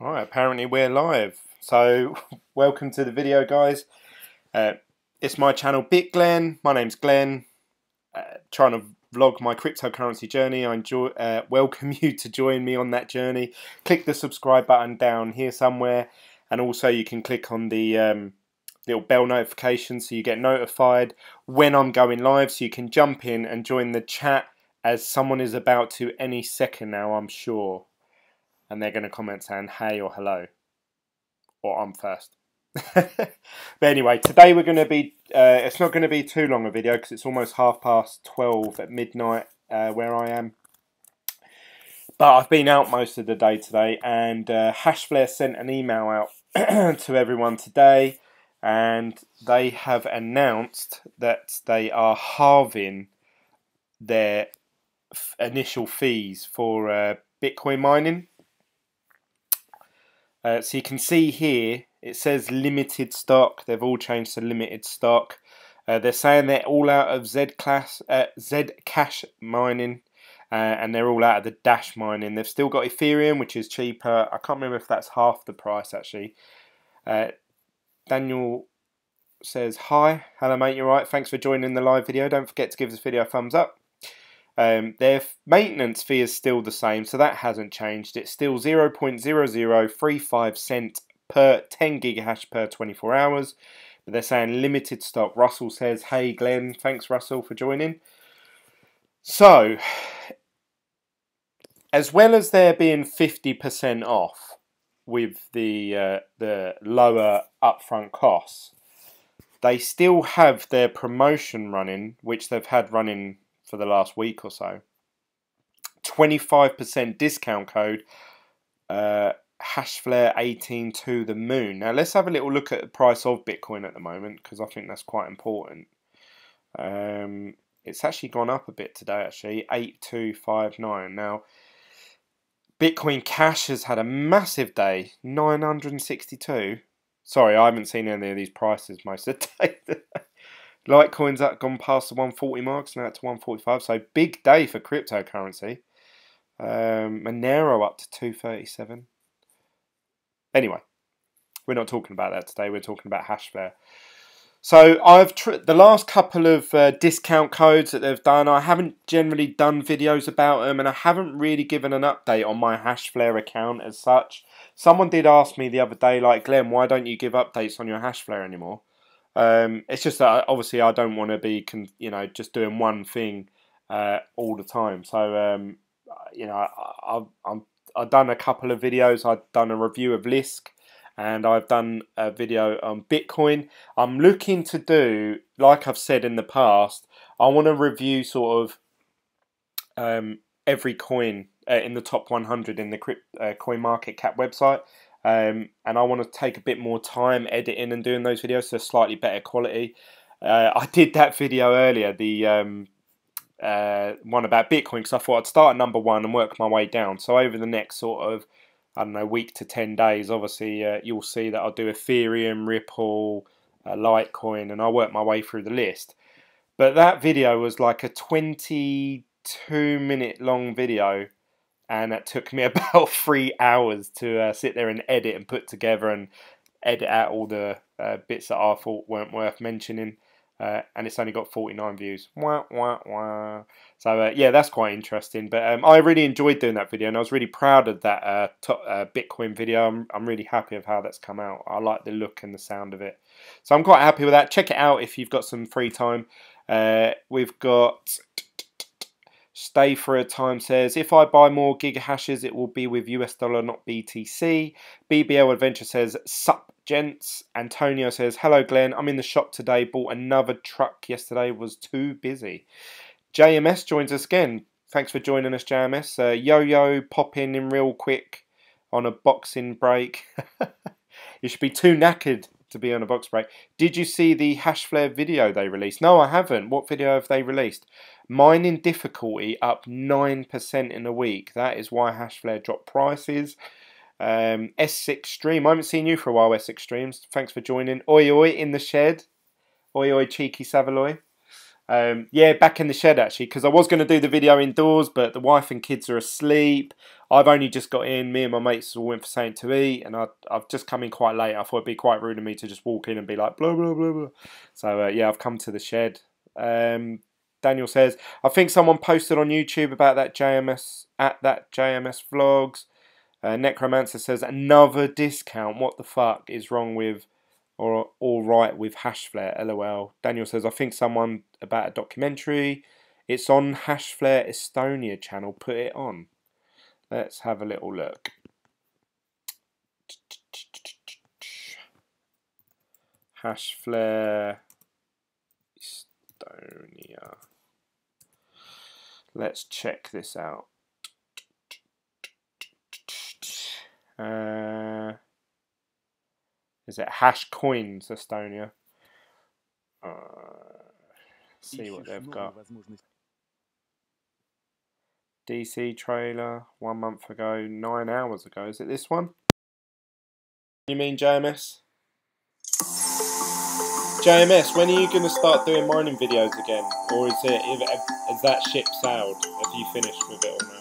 Alright, apparently we're live. So, welcome to the video, guys. It's my channel, Glen. My name's Glenn. Trying to vlog my cryptocurrency journey. I welcome you to join me on that journey. Click the subscribe button down here somewhere, and also you can click on the little bell notification so you get notified when I'm going live, so you can jump in and join the chat as someone is about to any second now, I'm sure. And they're going to comment saying hey or hello, or I'm first. But anyway, today we're going to be, it's not going to be too long a video because it's almost 12:30 at midnight where I am. But I've been out most of the day today, and Hashflare sent an email out to everyone today, and they have announced that they are halving their initial fees for Bitcoin mining. So you can see here, it says limited stock. They've all changed to limited stock. They're saying they're all out of Zcash mining, and they're all out of the Dash mining. They've still got Ethereum, which is cheaper. I can't remember if that's half the price, actually. Daniel says, hi. Hello, mate. You're right. Thanks for joining the live video. Don't forget to give this video a thumbs up. Their maintenance fee is still the same, so that hasn't changed. It's still 0.0035 cent per 10 gigahash per 24 hours. But they're saying limited stock. Russell says, hey Glenn, thanks Russell for joining. So, as well as there being 50% off with the lower upfront costs, they still have their promotion running, which they've had running for the last week or so. 25% discount code, hashflare18TOTHEMOON. Now let's have a little look at the price of Bitcoin at the moment, because I think that's quite important. It's actually gone up a bit today, actually, 8259. Now Bitcoin Cash has had a massive day, 962. Sorry, I haven't seen any of these prices most of the day. Litecoin's gone past the 140 marks, now it's 145, so big day for cryptocurrency. Monero up to 237. Anyway, we're not talking about that today, we're talking about Hashflare. So the last couple of discount codes that they've done, I haven't generally done videos about them, and I haven't really given an update on my Hashflare account as such. Someone did ask me the other day, like, Glenn, why don't you give updates on your Hashflare anymore? It's just that obviously I don't want to be, just doing one thing all the time. So I've done a couple of videos. I've done a review of Lisk, and I've done a video on Bitcoin. I'm looking to do, like I've said in the past, I want to review sort of every coin in the top 100 in the CoinMarketCap website. And I want to take a bit more time editing and doing those videos, so slightly better quality. I did that video earlier, the one about Bitcoin, because I thought I'd start at number 1 and work my way down. So over the next sort of, I don't know, week to 10 days, obviously you'll see that I'll do Ethereum, Ripple, Litecoin, and I'll work my way through the list. But that video was like a 22-minute long video, and it took me about 3 hours to sit there and edit and put together and edit out all the bits that I thought weren't worth mentioning. And it's only got 49 views. Wah, wah, wah. So yeah, that's quite interesting. But I really enjoyed doing that video, and I was really proud of that Bitcoin video. I'm really happy with how that's come out. I like the look and the sound of it. So I'm quite happy with that. Check it out if you've got some free time. We've got... Stay for a time says, if I buy more gigahashes, it will be with US dollar, not BTC. BBL Adventure says, sup gents. Antonio says, hello Glenn, I'm in the shop today, bought another truck yesterday, was too busy. JMS joins us again. Thanks for joining us, JMS. Yo-Yo, pop in real quick on a boxing break. You should be too knackered to be on a box break. Did you see the Hashflare video they released? No, I haven't. What video have they released? Mining difficulty up 9% in a week. That is why Hashflare dropped prices. S6 Stream. I haven't seen you for a while, S6 Streams. Thanks for joining. Oi oi in the shed. Oi oi cheeky Savaloy. Yeah, back in the shed actually, because I was going to do the video indoors, but the wife and kids are asleep. I've only just got in. Me and my mates all went for something to eat, and I've just come in quite late. I thought it'd be quite rude of me to just walk in and be like blah blah blah blah. So yeah, I've come to the shed. Daniel says, I think someone posted on YouTube about that JMS vlogs. Necromancer says another discount. What the fuck is wrong with? Or all right with hashflare, lol. Daniel says, I think someone about a documentary. It's on Hashflare Estonia channel. Put it on. Let's have a little look. Hashflare Estonia. Let's check this out. Is it Hash Coins Estonia? See what they've got. DC trailer 1 month ago, 9 hours ago. Is it this one? You mean JMS? JMS, when are you going to start doing mining videos again? Or is that ship sailed? Have you finished with it all now?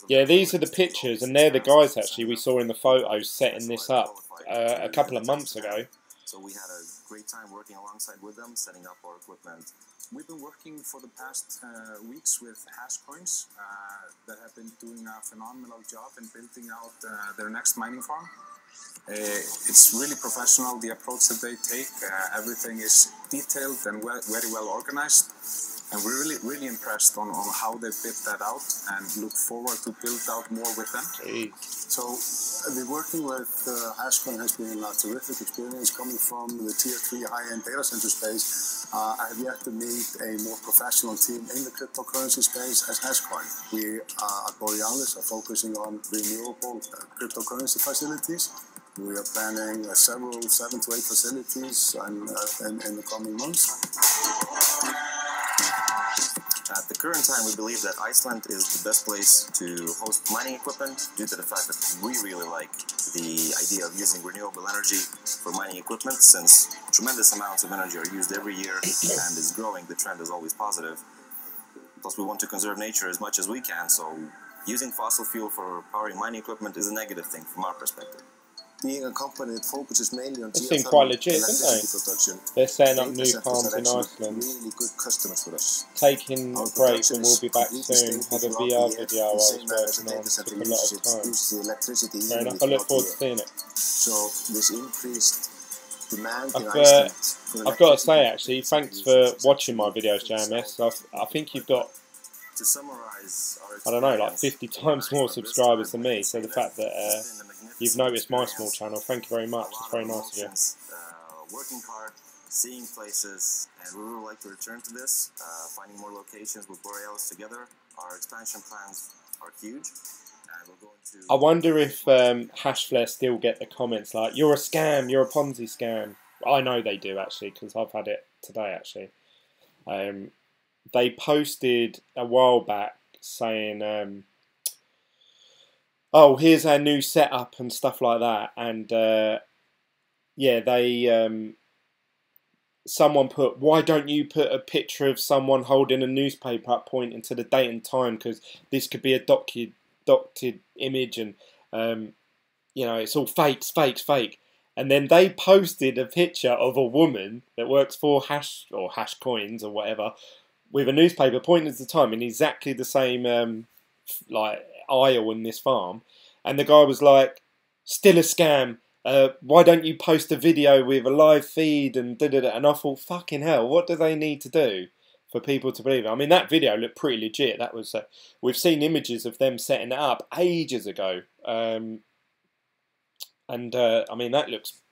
Yeah, these are the pictures, and they're the guys actually we saw in the photos setting this up a couple of months ago. So we had a great time working alongside with them, setting up our equipment. We've been working for the past weeks with Hashcoins that have been doing a phenomenal job in building out their next mining farm. It's really professional, the approach that they take. Everything is detailed and very well organized. And we're really impressed on how they built that out and look forward to build out more with them. Jeez. So, working with Hashcoin has been a terrific experience coming from the tier 3 high-end data center space. I have yet to meet a more professional team in the cryptocurrency space as Hashcoin. We at Borealis are focusing on renewable cryptocurrency facilities. We are planning several 7 to 8 facilities in the coming months. At the current time, we believe that Iceland is the best place to host mining equipment due to the fact that we really like the idea of using renewable energy for mining equipment, since tremendous amounts of energy are used every year and is growing. The trend is always positive. Plus, we want to conserve nature as much as we can, so using fossil fuel for powering mining equipment is a negative thing from our perspective. Being a company that focuses mainly on seem quite legit, electricity don't production, they're setting up new farms in Iceland. Really good customers for us. Taking a break, but we'll be back soon. Had a VR video I was working on. Took a lot of time. Fair enough, I look forward to seeing it. So this increased demand I've got to say actually, thanks for watching my videos, JMS. I think you've got, To summarize, I don't know, like 50 times more subscribers than me. So the fact that you've noticed my small channel, thank you very much. It's very nice of you. Working hard, seeing places, and we would like to return to this, finding more locations with Borealis together. Our expansion plans are huge, and we're going to... I wonder if Hashflare still get the comments like, you're a scam, you're a Ponzi scam. I know they do actually, because I've had it today actually. They posted a while back saying, oh, here's our new setup and stuff like that. And yeah, they someone put, why don't you put a picture of someone holding a newspaper up pointing to the date and time, because this could be a doctored image, and you know, it's all fakes. And then they posted a picture of a woman that works for Hashcoins or whatever, with a newspaper pointing to the time in exactly the same like aisle in this farm, and the guy was like, "Still a scam. Why don't you post a video with a live feed and da da da?" And I thought, fucking hell, what do they need to do for people to believe it? I mean, that video looked pretty legit. That was we've seen images of them setting it up ages ago, and I mean, that looks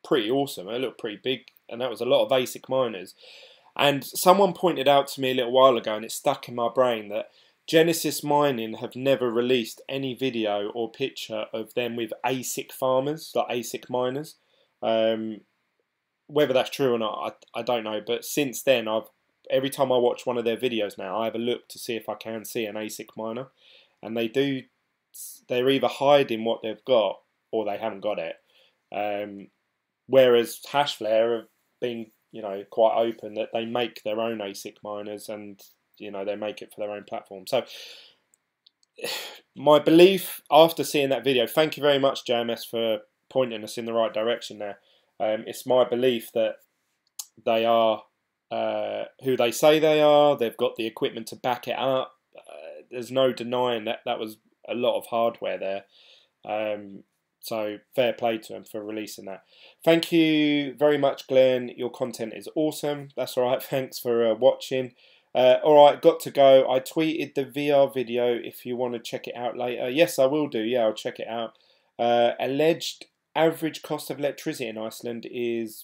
pretty awesome. It looked pretty big, and that was a lot of ASIC miners. And someone pointed out to me a little while ago, and it stuck in my brain, that Genesis Mining have never released any video or picture of them with ASIC farmers, like ASIC miners. Whether that's true or not, I don't know. But since then, every time I watch one of their videos now, I have a look to see if I can see an ASIC miner. And they do they're either hiding what they've got or they haven't got it. Whereas hashflare have been, you know, quite open that they make their own ASIC miners, and you know, they make it for their own platform. So my belief after seeing that video, thank you very much JMS for pointing us in the right direction there. It's my belief that they are who they say they are. They've got the equipment to back it up. There's no denying that that was a lot of hardware there. So fair play to them for releasing that. Thank you very much, Glenn. Your content is awesome. That's all right. Thanks for watching. All right, got to go. I tweeted the VR video if you want to check it out later. Yes, I will do. Yeah, I'll check it out. Alleged average cost of electricity in Iceland is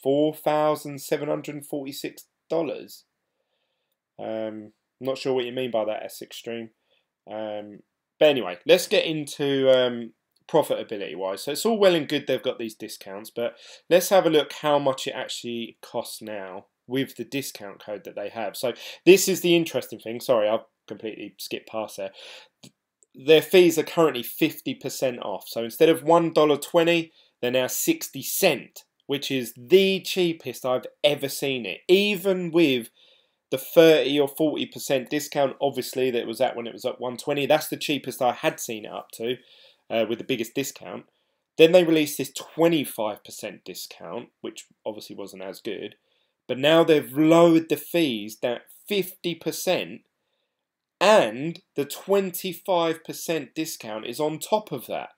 $4,746. Not sure what you mean by that, S Extreme. But anyway, let's get into profitability wise. So it's all well and good they've got these discounts, but let's have a look how much it actually costs now with the discount code that they have. So this is the interesting thing. Sorry, I've completely skipped past there. Their fees are currently 50% off. So instead of $1.20, they're now 60 cents, which is the cheapest I've ever seen it. Even with the 30 or 40% discount, obviously, that was at when it was at $1.20. That's the cheapest I had seen it up to, with the biggest discount. Then they released this 25% discount, which obviously wasn't as good. But now they've lowered the fees down 50%, and the 25% discount is on top of that.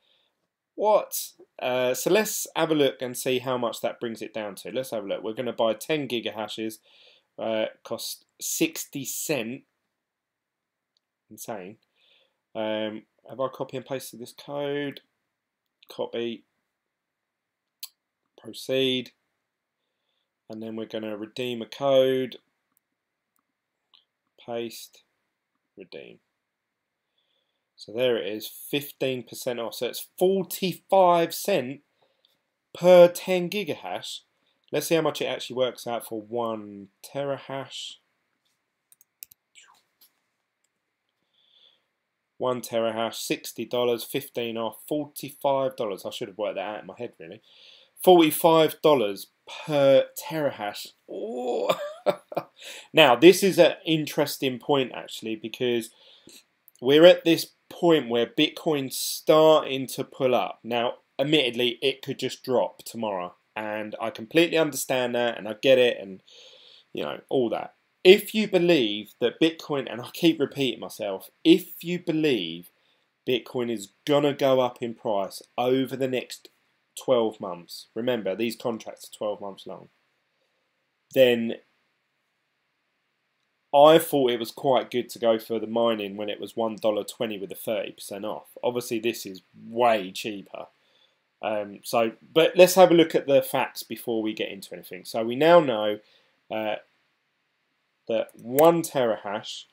What? So let's have a look and see how much that brings it down to. Let's have a look. We're going to buy 10 gigahashes. Cost 60 cents. Insane. Have I copy and pasted this code? Copy. Proceed. And then we're going to redeem a code. Paste. Redeem. So there it is, 15% off. So it's 45 cents per 10 gigahash. Let's see how much it actually works out for 1 terahash. 1 terahash, $60, 15 off, $45. I should have worked that out in my head, really. $45 per terahash. Oh. Now, this is an interesting point, actually, because we're at this point where Bitcoin's starting to pull up. Now, admittedly, it could just drop tomorrow. And I completely understand that, and I get it, and, you know, all that. If you believe that Bitcoin, and I keep repeating myself, if you believe Bitcoin is going to go up in price over the next 12 months, remember, these contracts are 12 months long, then I thought it was quite good to go for the mining when it was $1.20 with the 30% off. Obviously, this is way cheaper. But let's have a look at the facts before we get into anything. So we now know that 1 terahash,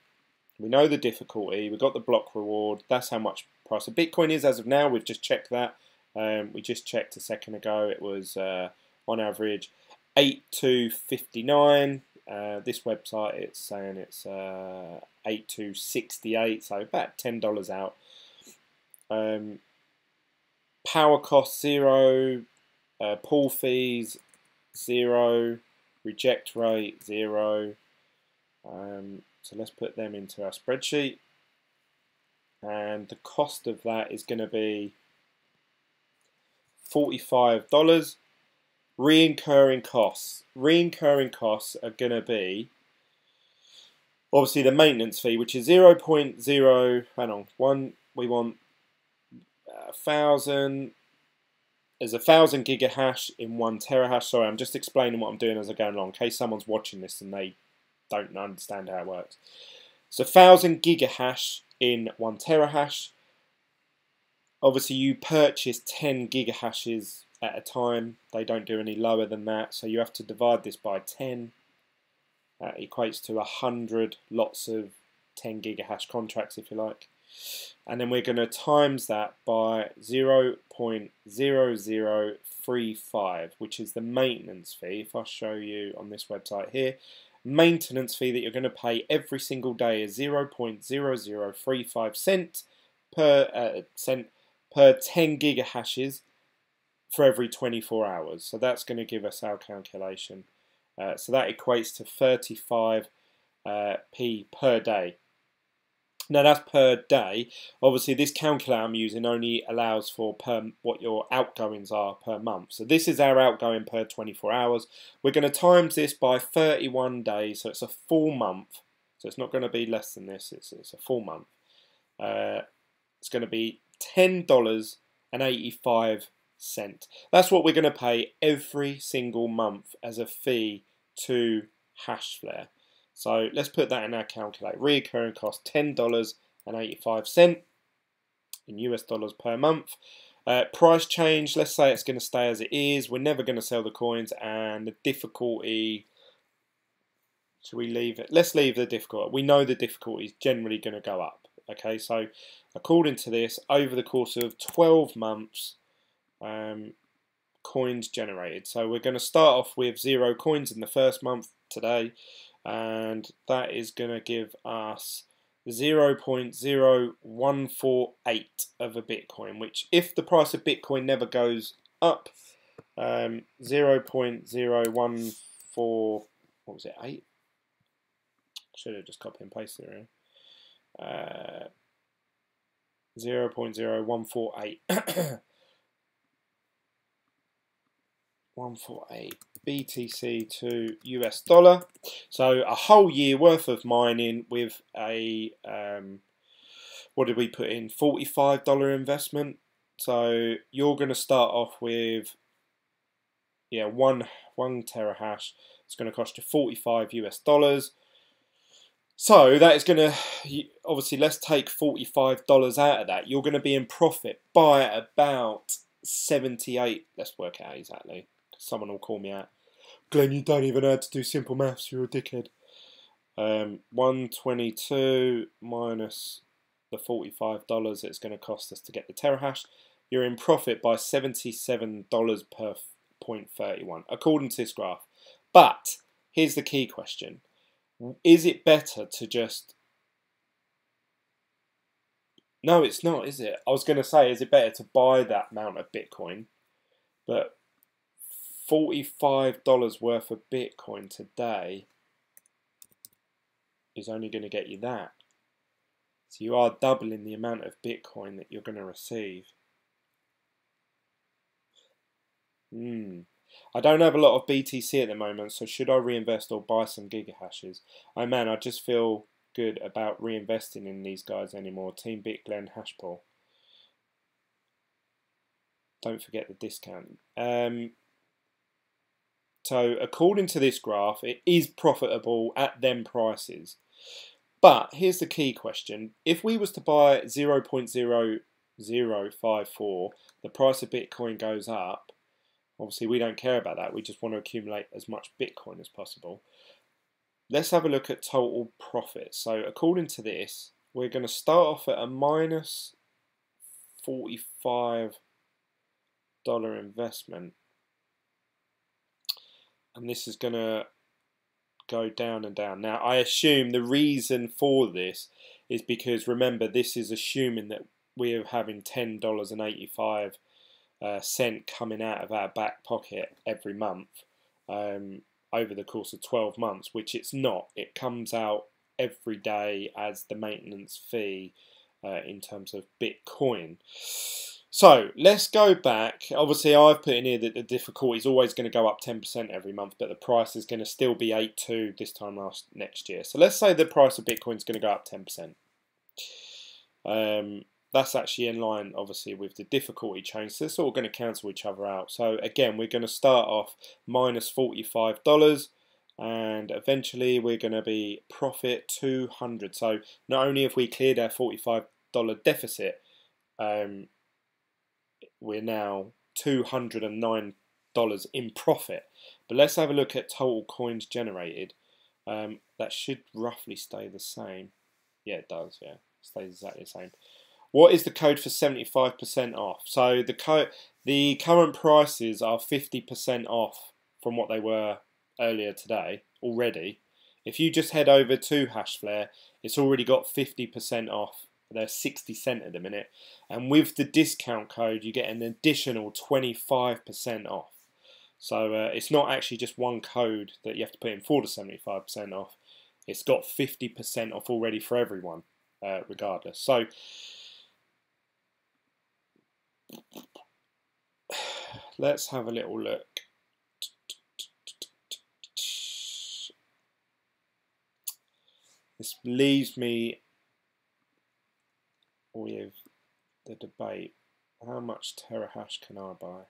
we know the difficulty, we've got the block reward, that's how much price of Bitcoin is as of now. We've just checked that. We just checked a second ago. It was on average 8259. This website, it's saying it's 8268, so about $10 out. Power cost 0, pool fees 0, reject rate 0. So let's put them into our spreadsheet, and the cost of that is going to be $45. Recurring costs. Recurring costs are going to be obviously the maintenance fee, which is 0.0. Hang on, we want 1,000. There's 1,000 gigahash in 1 terahash. Sorry, I'm just explaining what I'm doing as I go along, in case someone's watching this and they don't understand how it works. So 1,000 gigahash in 1 terahash. Obviously, you purchase 10 gigahashes at a time. They don't do any lower than that, so you have to divide this by 10. That equates to 100 lots of 10 gigahash contracts, if you like. And then we're going to times that by 0.0035, which is the maintenance fee. If I show you on this website here, maintenance fee that you're going to pay every single day is 0.0035 cents cent per 10 gigahashes for every 24 hours. So that's going to give us our calculation. So that equates to 35p per day. Now that's per day. Obviously this calculator I'm using only allows for what your outgoings are per month. So this is our outgoing per 24 hours. We're going to times this by 31 days, so it's a full month. So it's not going to be less than this, it's a full month. It's going to be $10.85. That's what we're going to pay every single month as a fee to hashflare. So let's put that in our calculator. Recurring cost $10.85 in US dollars per month. Price change, let's say it's going to stay as it is. We're never going to sell the coins, and the difficulty, should we leave it? Let's leave the difficulty. We know the difficulty is generally going to go up. Okay, so according to this, over the course of 12 months, coins generated. So we're going to start off with 0 coins in the first month today, and that is going to give us 0.0148 of a Bitcoin, which if the price of Bitcoin never goes up, 0.014, what was it, 8? Should have just copy and pasted it around. 0.0148 148 BTC to US dollar. So a whole year worth of mining with a what did we put in, $45 investment. So you're going to start off with one terahash. It's going to cost you 45 US dollars. So that is going to, obviously let's take $45 out of that. You're going to be in profit by about 78. Let's work it out exactly. Someone will call me out. Glenn, you don't even have to do simple maths, you're a dickhead. 122 minus the $45 it's going to cost us to get the terahash. You're in profit by $77 per 0.31, according to this graph. But here's the key question. Is it better to just... No, it's not, is it? I was going to say, is it better to buy that amount of Bitcoin? But $45 worth of Bitcoin today is only going to get you that. So you are doubling the amount of Bitcoin that you're going to receive. I don't have a lot of BTC at the moment, so should I reinvest or buy some gigahashes? Oh man, I just feel good about reinvesting in these guys anymore. Team BitGlen Hashpool. Don't forget the discount. So according to this graph, it is profitable at them prices. But here's the key question. If we was to buy 0.0054, the price of Bitcoin goes up. Obviously, we don't care about that. We just want to accumulate as much Bitcoin as possible. Let's have a look at total profit. So according to this, we're going to start off at a minus $45 investment. And this is going to go down and down. Now, I assume the reason for this is because, remember, this is assuming that we are having $10.85 coming out of our back pocket every month over the course of 12 months, which it's not. It comes out every day as the maintenance fee in terms of Bitcoin. So let's go back. Obviously, I've put in here that the difficulty is always going to go up 10% every month, but the price is going to still be 8.2 this time next year. So let's say the price of Bitcoin is going to go up 10%. That's actually in line, obviously, with the difficulty change. So they're sort of going to cancel each other out. So again, we're going to start off minus $45, and eventually we're going to be profit 200. So not only have we cleared our $45 deficit, we're now $209 in profit. But let's have a look at total coins generated. That should roughly stay the same. Yeah, it does. Yeah, it stays exactly the same. What is the code for 75% off? So the current prices are 50% off from what they were earlier today already. If you just head over to Hashflare, it's already got 50% off they're 60 cent at the minute, and with the discount code you get an additional 25% off. So it's not actually just one code that you have to put in for the 75% off. It's got 50% off already for everyone, regardless. So let's have a little look. This leaves me with the debate. How much terahash can I buy?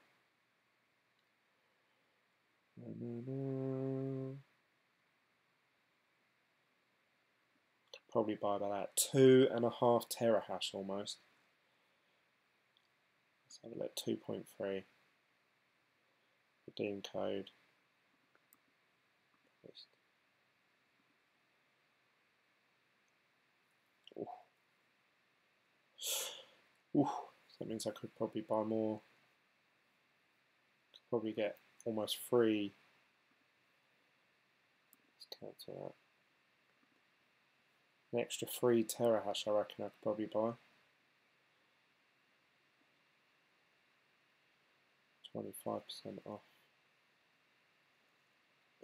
Probably buy about 2.5 terahash almost. Let's have a look. 2.3. Redeem code. Ooh, so that means I could probably buy more. Could probably get almost free. Let's cancel that. An extra 3 terahash I reckon I could probably buy. 25% off.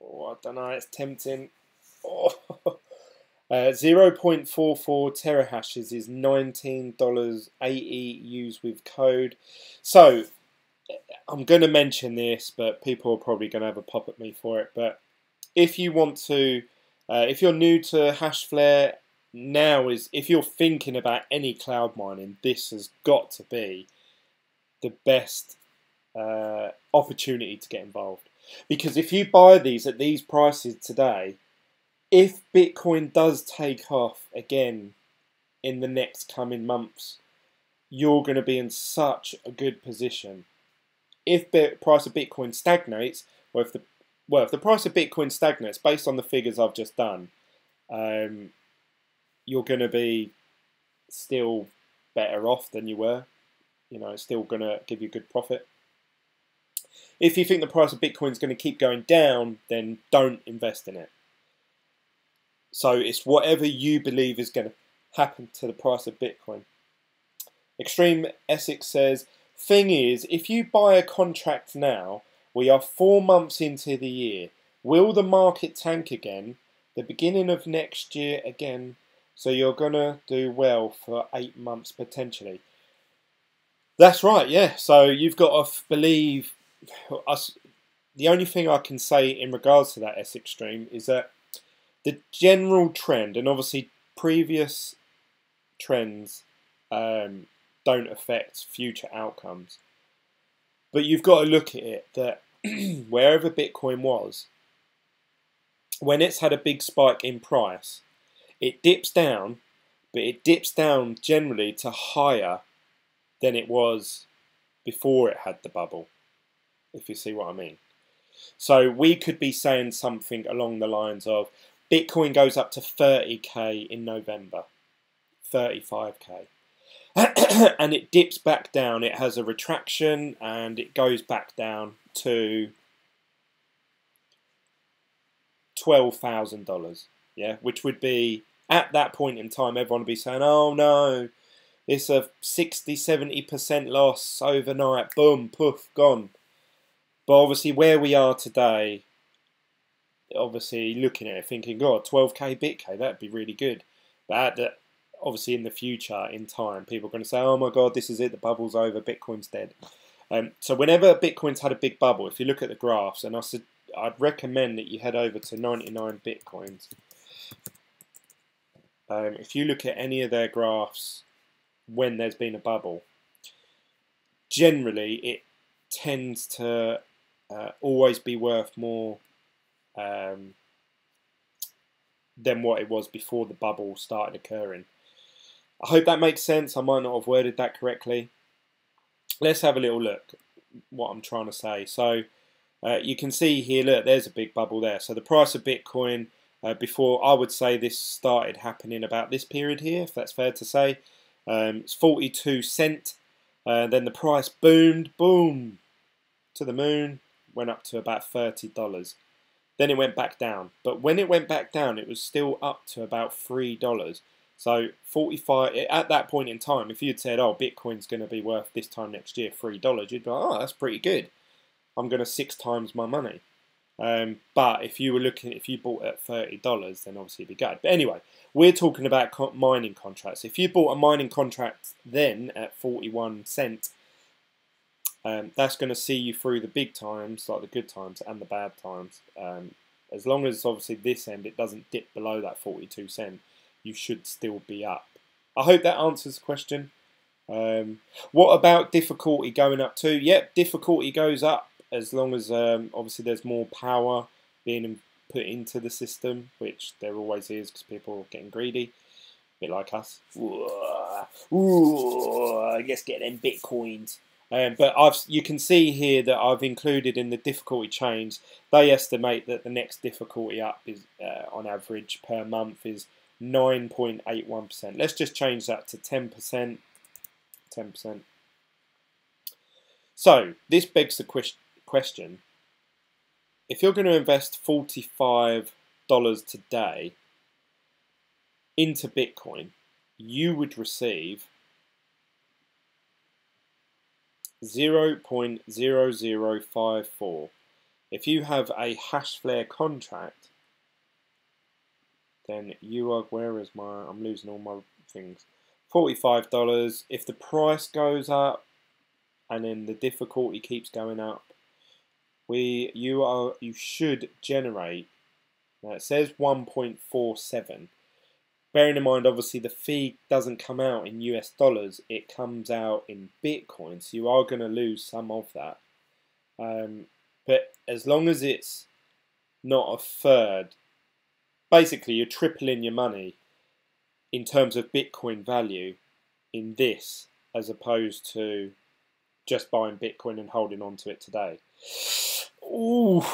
Oh, I don't know, it's tempting. Oh. 0.44 terahashes is $19.80 used with code. So I'm going to mention this, but people are probably going to have a pop at me for it. But if you want to, if you're new to hashflare, now is, if you're thinking about any cloud mining, this has got to be the best opportunity to get involved. Because if you buy these at these prices today, if Bitcoin does take off again in the next coming months, you're going to be in such a good position. If the price of Bitcoin stagnates, or if the price of Bitcoin stagnates based on the figures I've just done, you're going to be still better off than you were. You know, it's still going to give you good profit. If you think the price of Bitcoin is going to keep going down, then don't invest in it. So it's whatever you believe is going to happen to the price of Bitcoin. Extreme Essex says, thing is, if you buy a contract now, we are 4 months into the year. Will the market tank again? The beginning of next year again? So you're going to do well for 8 months potentially. That's right, yeah. So you've got to believe us. The only thing I can say in regards to that Essex stream is that the general trend, and obviously previous trends don't affect future outcomes, but you've got to look at it that wherever Bitcoin was, when it's had a big spike in price, it dips down, but it dips down generally to higher than it was before it had the bubble, if you see what I mean. So we could be saying something along the lines of Bitcoin goes up to 30k in November, 35k, and it dips back down. It has a retraction and it goes back down to $12,000, yeah, which would be, at that point in time, everyone would be saying, oh no, it's a 60-70% loss overnight, boom, poof, gone. But obviously where we are today, obviously looking at it thinking, God, 12k BitK, that'd be really good. But obviously in the future, in time, people are going to say, oh my God, this is it, the bubble's over, Bitcoin's dead. So whenever Bitcoin's had a big bubble, if you look at the graphs, and I'd recommend that you head over to 99 Bitcoins. If you look at any of their graphs when there's been a bubble, generally it tends to always be worth more than what it was before the bubble started occurring. I hope that makes sense. I might not have worded that correctly. Let's have a little look what I'm trying to say. So you can see here, look, there's a big bubble there. So the price of Bitcoin before, I would say this started happening about this period here, if that's fair to say. It's 42 cent. Then the price boomed, boom, to the moon, went up to about $30. Then it went back down. But when it went back down, it was still up to about $3. So 45 at that point in time, if you'd said, "Oh, Bitcoin's going to be worth this time next year $3," you'd be like, "Oh, that's pretty good. I'm going to 6 times my money." But if you bought at $30, then obviously it'd be good. But anyway, we're talking about mining contracts. If you bought a mining contract then at 41 cent, that's going to see you through the big times, like the good times and the bad times. As long as obviously this end it doesn't dip below that 42 cent, you should still be up. I hope that answers the question. What about difficulty going up too? Yep, difficulty goes up as long as obviously there's more power being put into the system, which there always is because people are getting greedy, a bit like us. Ooh, I guess get them bitcoins. But you can see here that I've included in the difficulty change. They estimate that the next difficulty up is on average per month is 9.81%. Let's just change that to 10%. 10%. So this begs the question: if you're going to invest $45 today into Bitcoin, you would receive 0.0054. If you have a hashflare contract, then you are, I'm losing all my things. $45. If the price goes up and then the difficulty keeps going up, you should generate. Now it says 1.47. Bearing in mind, obviously, the fee doesn't come out in US dollars, it comes out in Bitcoin, so you are going to lose some of that. But as long as it's not a third, basically you're tripling your money in terms of Bitcoin value in this, as opposed to just buying Bitcoin and holding on to it today. Ooh.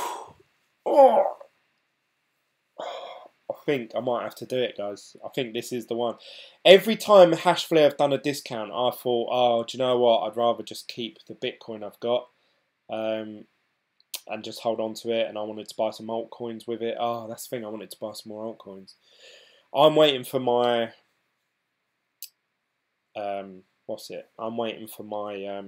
Oh. I think I might have to do it, guys. I think this is the one. Every time Hashflare have done a discount, I thought, oh, do you know what? I'd rather just keep the Bitcoin I've got and just hold on to it. And I wanted to buy some altcoins with it. Oh, that's the thing. I wanted to buy some more altcoins. I'm waiting for my... what's it? I'm waiting for my...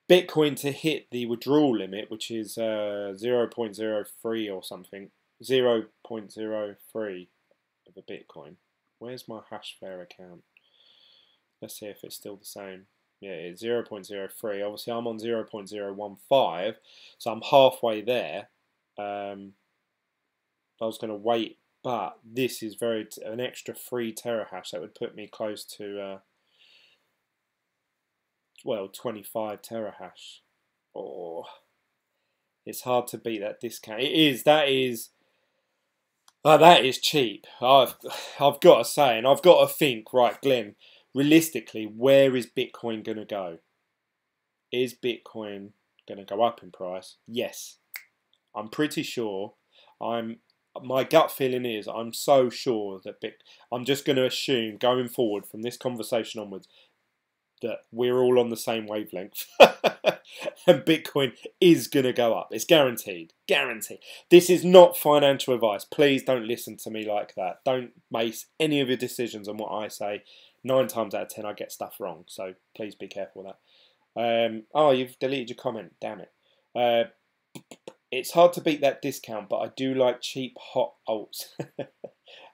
Bitcoin to hit the withdrawal limit, which is 0.03 or something. 0.03 of a Bitcoin. Where's my Hashflare account? Let's see if it's still the same. Yeah, it's 0.03. Obviously, I'm on 0.015, so I'm halfway there. I was going to wait, but this is an extra 3 terahash. That would put me close to... 25 terahash. Oh, it's hard to beat that discount. It is. That is cheap. I've got to say, and I've got to think. Right, Glenn. Realistically, where is Bitcoin going to go? Is Bitcoin going to go up in price? Yes, I'm pretty sure. My gut feeling is I'm so sure that I'm just going to assume going forward from this conversation onwards that we're all on the same wavelength and Bitcoin is going to go up. It's guaranteed. Guaranteed. This is not financial advice. Please don't listen to me like that. Don't base any of your decisions on what I say. 9 times out of 10 I get stuff wrong. So please be careful with that. Oh, you've deleted your comment. Damn it. It's hard to beat that discount, but I do like cheap hot alts.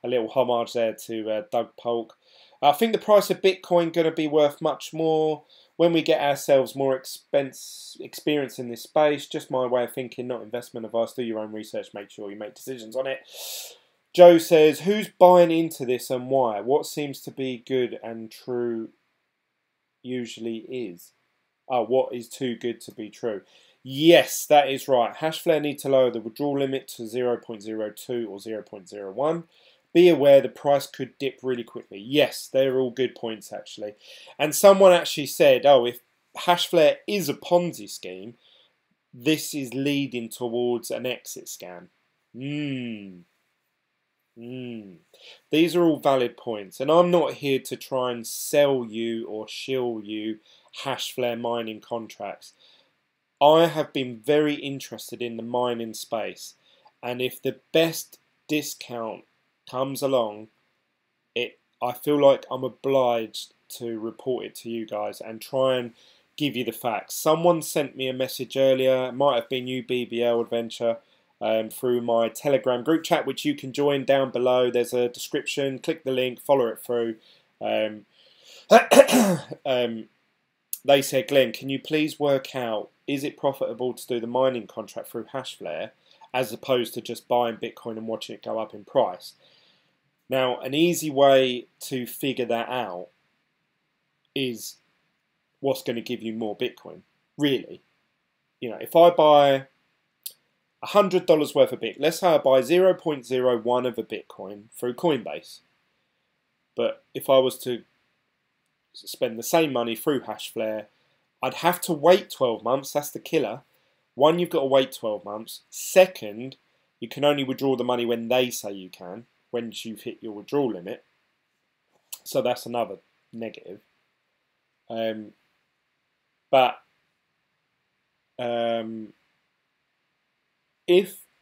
A little homage there to Doug Polk. I think the price of Bitcoin going to be worth much more when we get ourselves more experience in this space. Just my way of thinking, not investment advice. Do your own research. Make sure you make decisions on it. Joe says, who's buying into this and why? What seems to be good and true usually is? Oh, what is too good to be true? Yes, that is right. Hashflare need to lower the withdrawal limit to 0.02 or 0.01. Be aware the price could dip really quickly. Yes, they're all good points actually. And someone actually said, oh, if Hashflare is a Ponzi scheme, this is leading towards an exit scam. These are all valid points. And I'm not here to try and sell you or shill you Hashflare mining contracts. I have been very interested in the mining space. And if the best discount comes along, I feel like I'm obliged to report it to you guys and try and give you the facts. Someone sent me a message earlier, it might have been you, BBL Adventure, through my Telegram group chat, which you can join down below. There's a description, click the link, follow it through. They said, Glenn, can you please work out, is it profitable to do the mining contract through hashflare as opposed to just buying Bitcoin and watching it go up in price? Now, an easy way to figure that out is what's going to give you more Bitcoin, really. You know, if I buy $100 worth of Bitcoin, let's say I buy 0.01 of a Bitcoin through Coinbase. But if I was to spend the same money through hashflare, I'd have to wait 12 months. That's the killer. One, you've got to wait 12 months. Second, you can only withdraw the money when they say you can, when you've hit your withdrawal limit. So that's another negative. If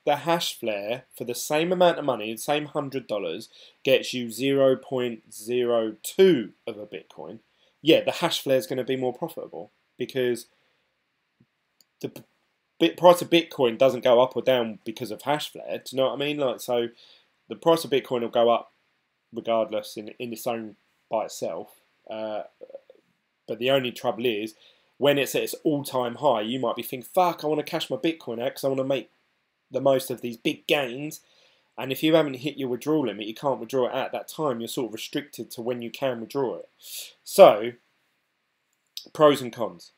the hashflare for the same amount of money, the same $100, gets you 0.02 of a Bitcoin, yeah, the hashflare is going to be more profitable because the price of Bitcoin doesn't go up or down because of hashflare. Do you know what I mean? Like, so the price of Bitcoin will go up regardless in its own by itself. But the only trouble is when it's at its all-time high, you might be thinking, fuck, I want to cash my Bitcoin out because I want to make the most of these big gains. And if you haven't hit your withdrawal limit, you can't withdraw it at that time. You're sort of restricted to when you can withdraw it. So, pros and cons.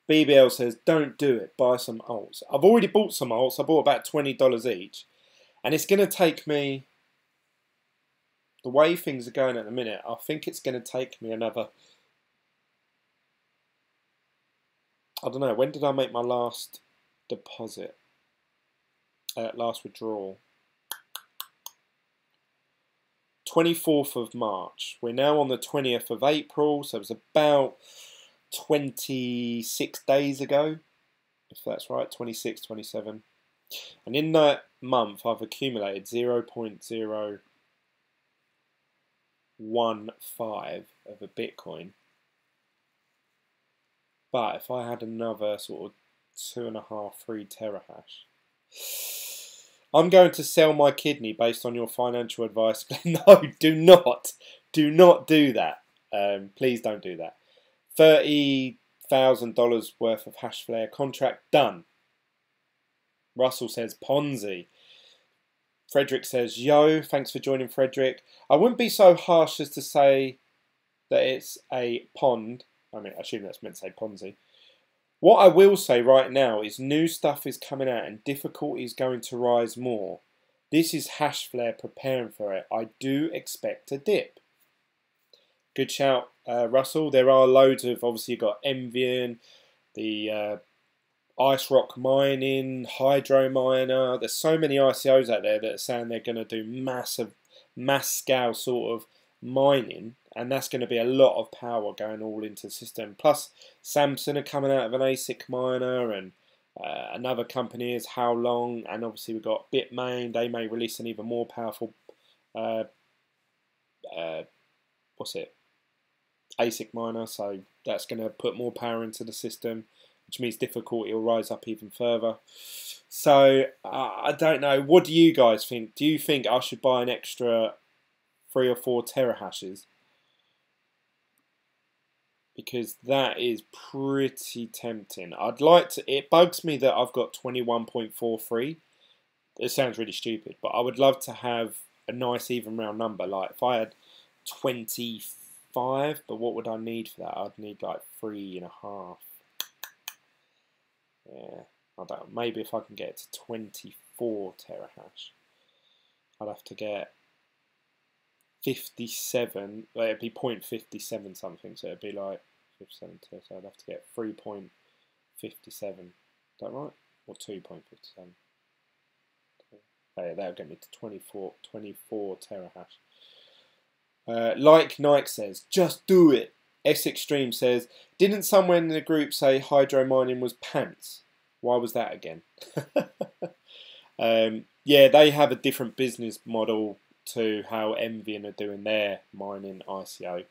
BBL says, don't do it. Buy some alts. I've already bought some alts. I bought about $20 each. And it's going to take me, the way things are going at the minute, I think it's going to take me another, I don't know, when did I make my last deposit? Last withdrawal. 24th of March. We're now on the 20th of April, so it was about 26 days ago, if that's right, 26, 27. And in that month, I've accumulated 0.015 of a Bitcoin. But if I had another sort of 2.5, 3 terahash, I'm going to sell my kidney based on your financial advice. No, do not. Do not do that. Please don't do that. $30,000 worth of hashflare contract done. Russell says Ponzi. Frederick says, yo, thanks for joining, Frederick. I wouldn't be so harsh as to say that it's a pond. I mean, I assume that's meant to say Ponzi. What I will say right now is new stuff is coming out and difficulty is going to rise more. This is hashflare preparing for it. I do expect a dip. Good shout, Russell. There are loads of, obviously you've got Envian, the Ice Rock Mining, Hydro Miner. There's so many ICOs out there that are saying they're going to do mass scale sort of mining, and that's going to be a lot of power going all into the system. Plus, Samsung are coming out of an ASIC miner, and another company is How Long, and obviously we've got Bitmain. They may release an even more powerful ASIC miner, so that's going to put more power into the system, which means difficulty will rise up even further. So I don't know. What do you guys think? Do you think I should buy an extra 3 or 4 terahashes? Because that is pretty tempting. I'd like to. It bugs me that I've got 21.43. It sounds really stupid, but I would love to have a nice even round number. Like if I had 25, but what would I need for that? I'd need like 3.5. Yeah, I don't know. Maybe if I can get it to 24 terahash, I'd have to get 57. Well, it'd be 0.57 something, so it'd be like 57. So I'd have to get 3.57. Is that right? Or 2.57? Oh, yeah, that'll get me to 24 terahash. Like Nike says, just do it. S Extreme says, didn't someone in the group say hydro mining was pants? Why was that again? Yeah, they have a different business model to how Envian are doing their mining ICO.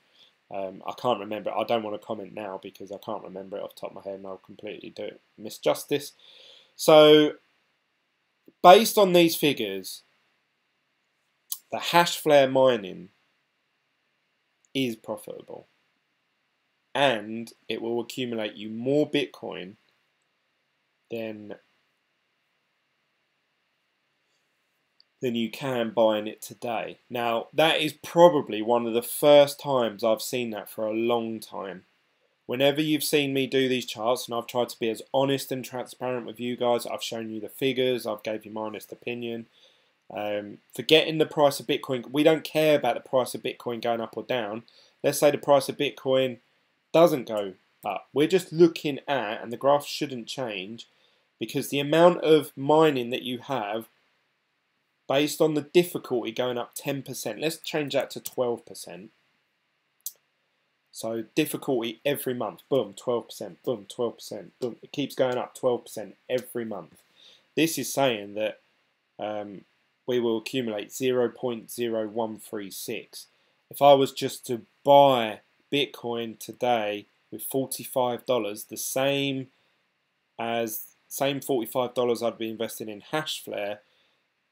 I can't remember. I don't want to comment now because I can't remember it off the top of my head, and I'll completely do it misjustice. So, based on these figures, the hashflare mining is profitable, and it will accumulate you more Bitcoin than you can buying it today. Now, that is probably one of the first times I've seen that for a long time. Whenever you've seen me do these charts, and I've tried to be as honest and transparent with you guys, I've shown you the figures, I've gave you my honest opinion. Forgetting the price of Bitcoin, we don't care about the price of Bitcoin going up or down. Let's say the price of Bitcoin doesn't go up. We're just looking at, and the graph shouldn't change, because the amount of mining that you have, based on the difficulty going up 10%, let's change that to 12%. So difficulty every month, boom, 12%, boom, 12%, boom. It keeps going up 12% every month. This is saying that we will accumulate 0.0136. If I was just to buy Bitcoin today with $45, the same $45 I'd be investing in hashflare,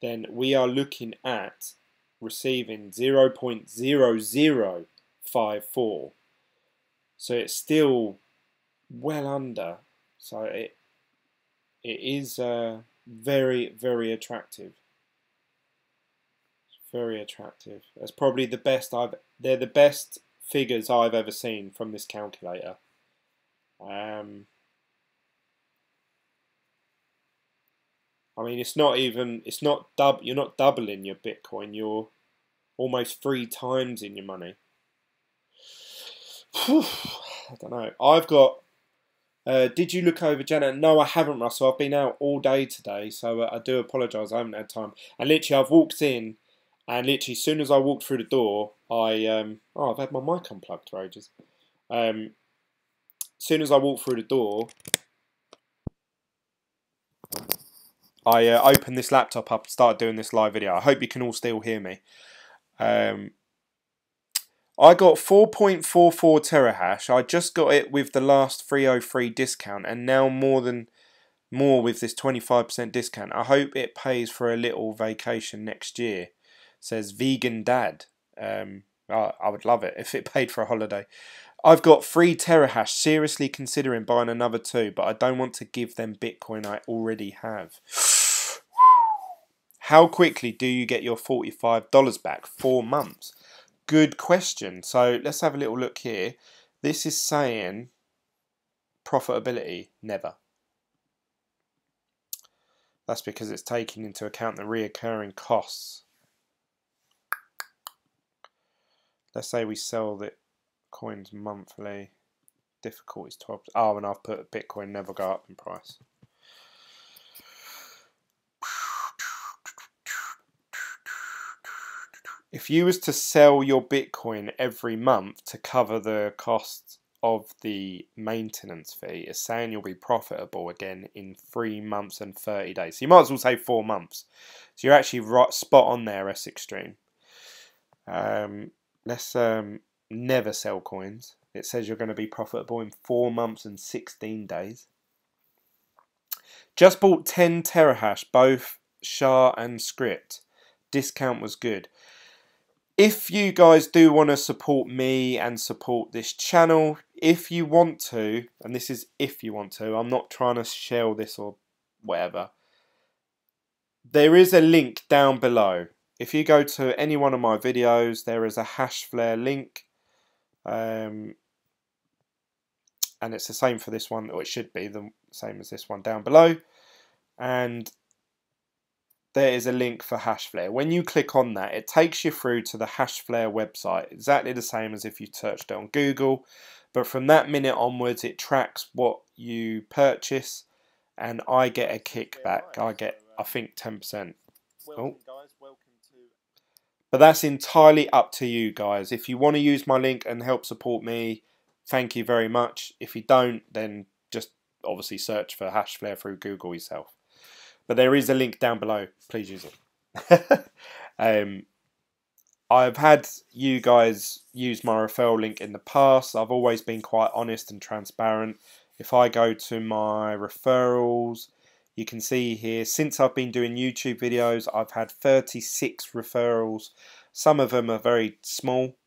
then we are looking at receiving 0.0054. So it's still well under. So it is very, very attractive. Very attractive. That's probably the best they're the best figures I've ever seen from this calculator. I mean, you're not doubling your Bitcoin, you're almost 3 times in your money. I don't know. I've got did you look over Janet? No, I haven't, Russell. I've been out all day today, so I do apologise. I haven't had time. And literally, I've walked in, and literally, as soon as I walked through the door, I've had my mic unplugged for ages. As soon as I walked through the door, I opened this laptop up and started doing this live video. I hope you can all still hear me. I got 4.44 terahash. I just got it with the last 303 discount, and now more with this 25% discount. I hope it pays for a little vacation next year. Says vegan dad. I would love it if it paid for a holiday. I've got 3 terahash. Seriously considering buying another 2, but I don't want to give them Bitcoin I already have. How quickly do you get your $45 back? 4 months. Good question. So let's have a little look here. This is saying profitability, never. That's because it's taking into account the reoccurring costs. Let's say we sell the coins monthly. Difficulty is 12. Oh, and I've put Bitcoin never go up in price. If you was to sell your Bitcoin every month to cover the cost of the maintenance fee, it's saying you'll be profitable again in 3 months and 30 days. So you might as well say 4 months. So you're actually right spot on there, S Extreme. Let's never sell coins. It says you're going to be profitable in 4 months and 16 days. Just bought 10 terahash, both SHA and script. Discount was good. If you guys do want to support me and support this channel, if you want to, and this is if you want to, I'm not trying to shell this or whatever. There is a link down below. If you go to any one of my videos, there is a hashflare link. And it's the same for this one, or it should be the same as this one down below. And there is a link for hashflare. When you click on that, it takes you through to the hashflare website, exactly the same as if you searched it on Google. But from that minute onwards, it tracks what you purchase, and I get a kickback. I get, I think, 10%. Oh. But that's entirely up to you guys. If you want to use my link and help support me, thank you very much. If you don't, then just obviously search for hashflare through Google yourself. But there is a link down below. Please use it. I've had you guys use my referral link in the past. I've always been quite honest and transparent. If I go to my referrals, you can see here, since I've been doing YouTube videos, I've had 36 referrals. Some of them are very small.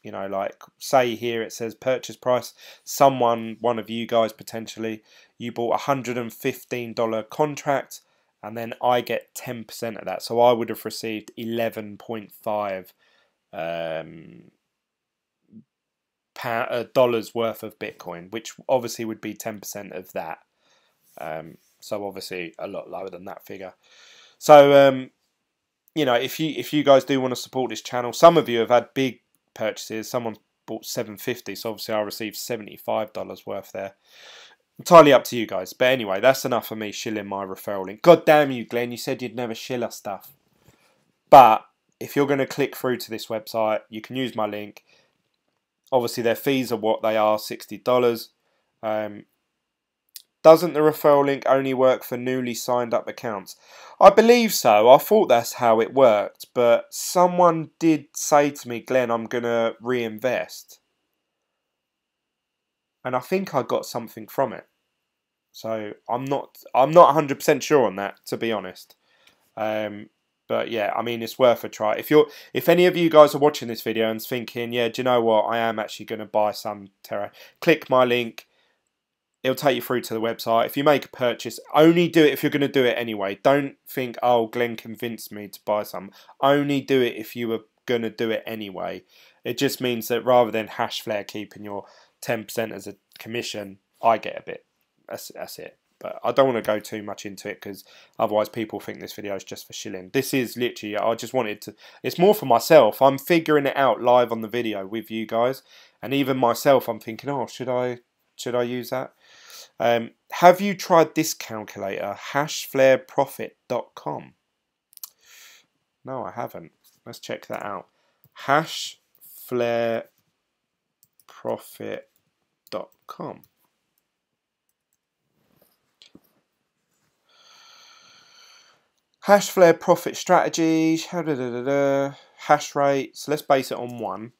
You know, like say here it says purchase price. Someone, one of you guys potentially, you bought a $115 contract, and then I get 10% of that. So I would have received 11.5 dollars worth of Bitcoin, which obviously would be 10% of that. So obviously a lot lower than that figure. So you know, if you guys do want to support this channel, some of you have had big purchases. Someone bought $750, so obviously I received $75 worth there. Entirely up to you guys. But anyway, that's enough for me shilling my referral link. God damn you, Glenn. You said you'd never shill us stuff. But if you're going to click through to this website, you can use my link. Obviously, their fees are what they are, $60. Doesn't the referral link only work for newly signed up accounts? I believe so. I thought that's how it worked. But someone did say to me, Glenn, I'm going to reinvest. And I think I got something from it. So I'm not 100% sure on that, to be honest. But yeah, I mean, it's worth a try. If any of you guys are watching this video and thinking, yeah, do you know what, I am actually going to buy some Terra, click my link. It'll take you through to the website. If you make a purchase, only do it if you're going to do it anyway. Don't think, oh, Glenn convinced me to buy some. Only do it if you were going to do it anyway. It just means that rather than hashflare keeping your 10% as a commission, I get a bit. That's it. But I don't want to go too much into it because otherwise people think this video is just for shilling. This is literally, I just wanted to, it's more for myself. I'm figuring it out live on the video with you guys. And even myself, I'm thinking, oh, should I use that? Have you tried this calculator, hashflareprofit.com? No, I haven't. Let's check that out. Hashflareprofit.com. Hashflare profit strategy, hash rate. So let's base it on 1.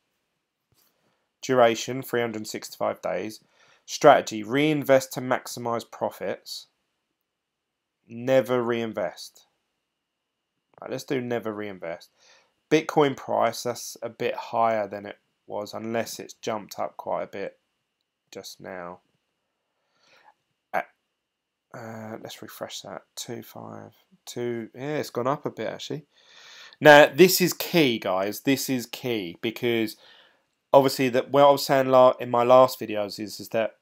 Duration, 365 days. Strategy, reinvest to maximize profits. Never reinvest. Right, let's do never reinvest. Bitcoin price, that's a bit higher than it was, unless it's jumped up quite a bit just now. Let's refresh that. 252. Yeah, it's gone up a bit actually. Now this is key, guys. This is key because obviously that what I was saying in my last videos is that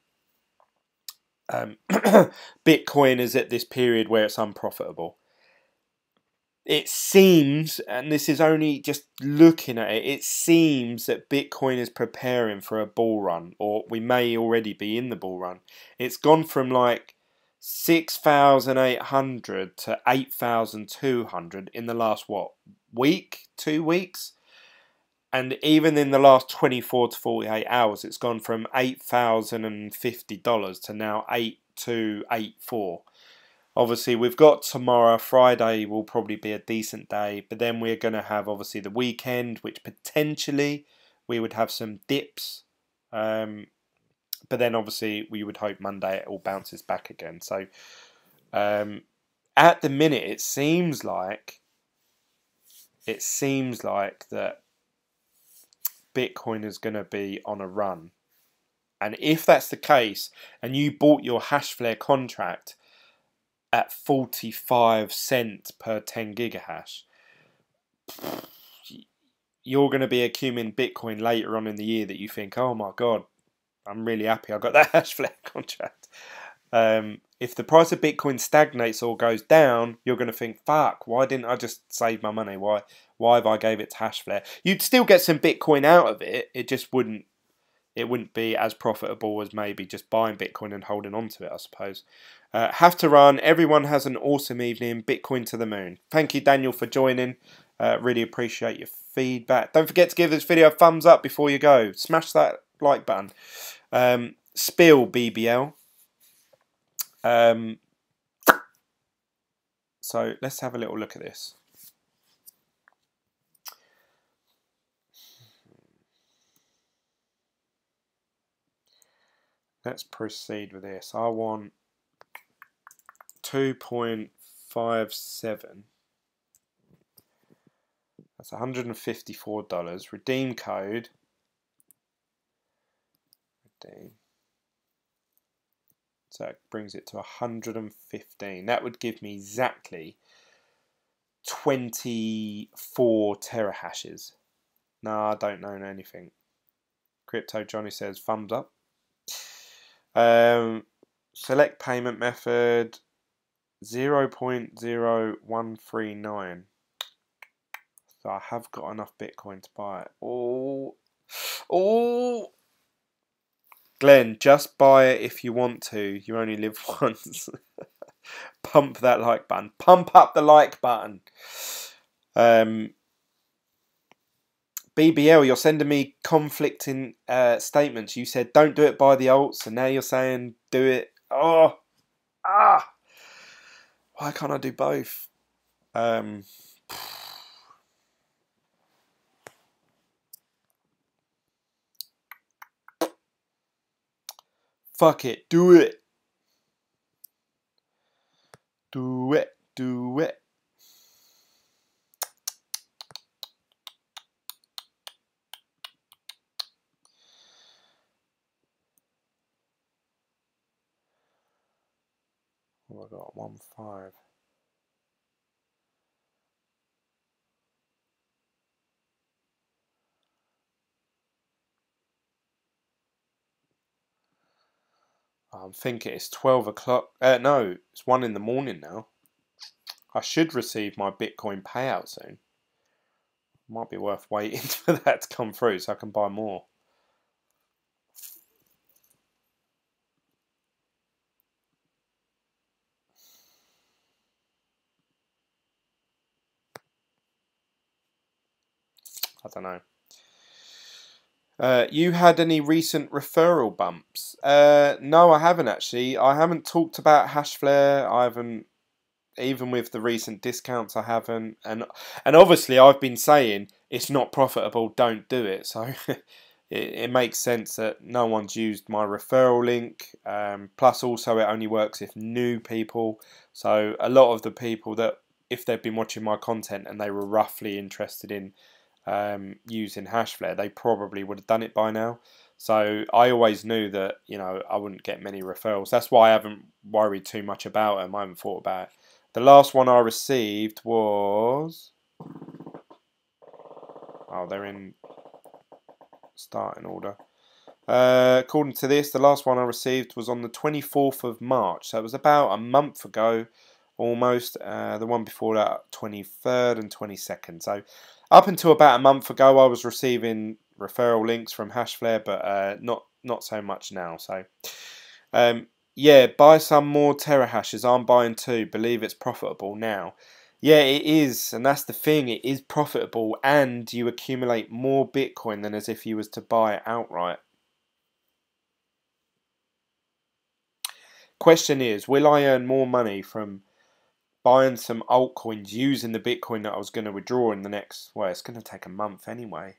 Bitcoin is at this period where it's unprofitable. It seems, and this is only just looking at it, it seems that Bitcoin is preparing for a bull run, or we may already be in the bull run. It's gone from like 6,800 to 8,200 in the last, what, week, 2 weeks? And even in the last 24 to 48 hours, it's gone from $8,050 to now $8,284. Obviously, we've got tomorrow. Friday will probably be a decent day, but then we're going to have obviously the weekend, which potentially we would have some dips. But then obviously we would hope Monday it all bounces back again. So at the minute it seems like that Bitcoin is going to be on a run. And if that's the case and you bought your hashflare contract at 45 cents per 10 gigahash, you're going to be accumulating Bitcoin later on in the year that you think, oh my god, I'm really happy I got that hashflare contract. If the price of Bitcoin stagnates or goes down, you're going to think, fuck, why didn't I just save my money? Why have I gave it to hashflare? You'd still get some Bitcoin out of it. It just wouldn't be as profitable as maybe just buying Bitcoin and holding on to it, I suppose. Have to run. Everyone has an awesome evening. Bitcoin to the moon. Thank you, Daniel, for joining. Really appreciate your feedback. Don't forget to give this video a thumbs up before you go. Smash that like button. Spill BBL. So let's have a little look at this. Let's proceed with this. I want 2.57. That's $154. Redeem code. Redeem. So it brings it to 115. That would give me exactly 24 terahashes. No, I don't know anything. Crypto Johnny says thumbs up. Select payment method 0.0139. So I have got enough Bitcoin to buy it. Oh, Glenn, just buy it if you want to. You only live once. Pump that like button. Pump up the like button. BBL, you're sending me conflicting statements. You said don't do it by the alts, and now you're saying do it. Why can't I do both? Fuck it, do it. Do it, do it. Oh, I got 1.5. I'm thinking it's 12 o'clock. No, it's 1 in the morning now. I should receive my Bitcoin payout soon. Might be worth waiting for that to come through so I can buy more. I don't know. You had any recent referral bumps? No, I haven't actually. I haven't talked about hashflare. I haven't, even with the recent discounts, I haven't. And obviously, I've been saying it's not profitable. Don't do it. So it makes sense that no one's used my referral link. Plus, also it only works if new people. So a lot of the people that, if they've been watching my content and they were roughly interested in using hashflare, they probably would have done it by now. So I always knew that, you know, I wouldn't get many referrals. That's why I haven't worried too much about them. I haven't thought about it. The last one I received was, oh, they're in starting order. According to this, the last one I received was on the 24th of March. So it was about a month ago, almost. The one before that, 23rd and 22nd. So up until about a month ago, I was receiving referral links from hashflare, but not so much now. So yeah, buy some more terahashes. I'm buying 2. Believe it's profitable now. Yeah, it is, and that's the thing. It is profitable, and you accumulate more Bitcoin than as if you was to buy it outright. Question is, will I earn more money from buying some altcoins using the Bitcoin that I was going to withdraw in the next, well, it's going to take a month anyway.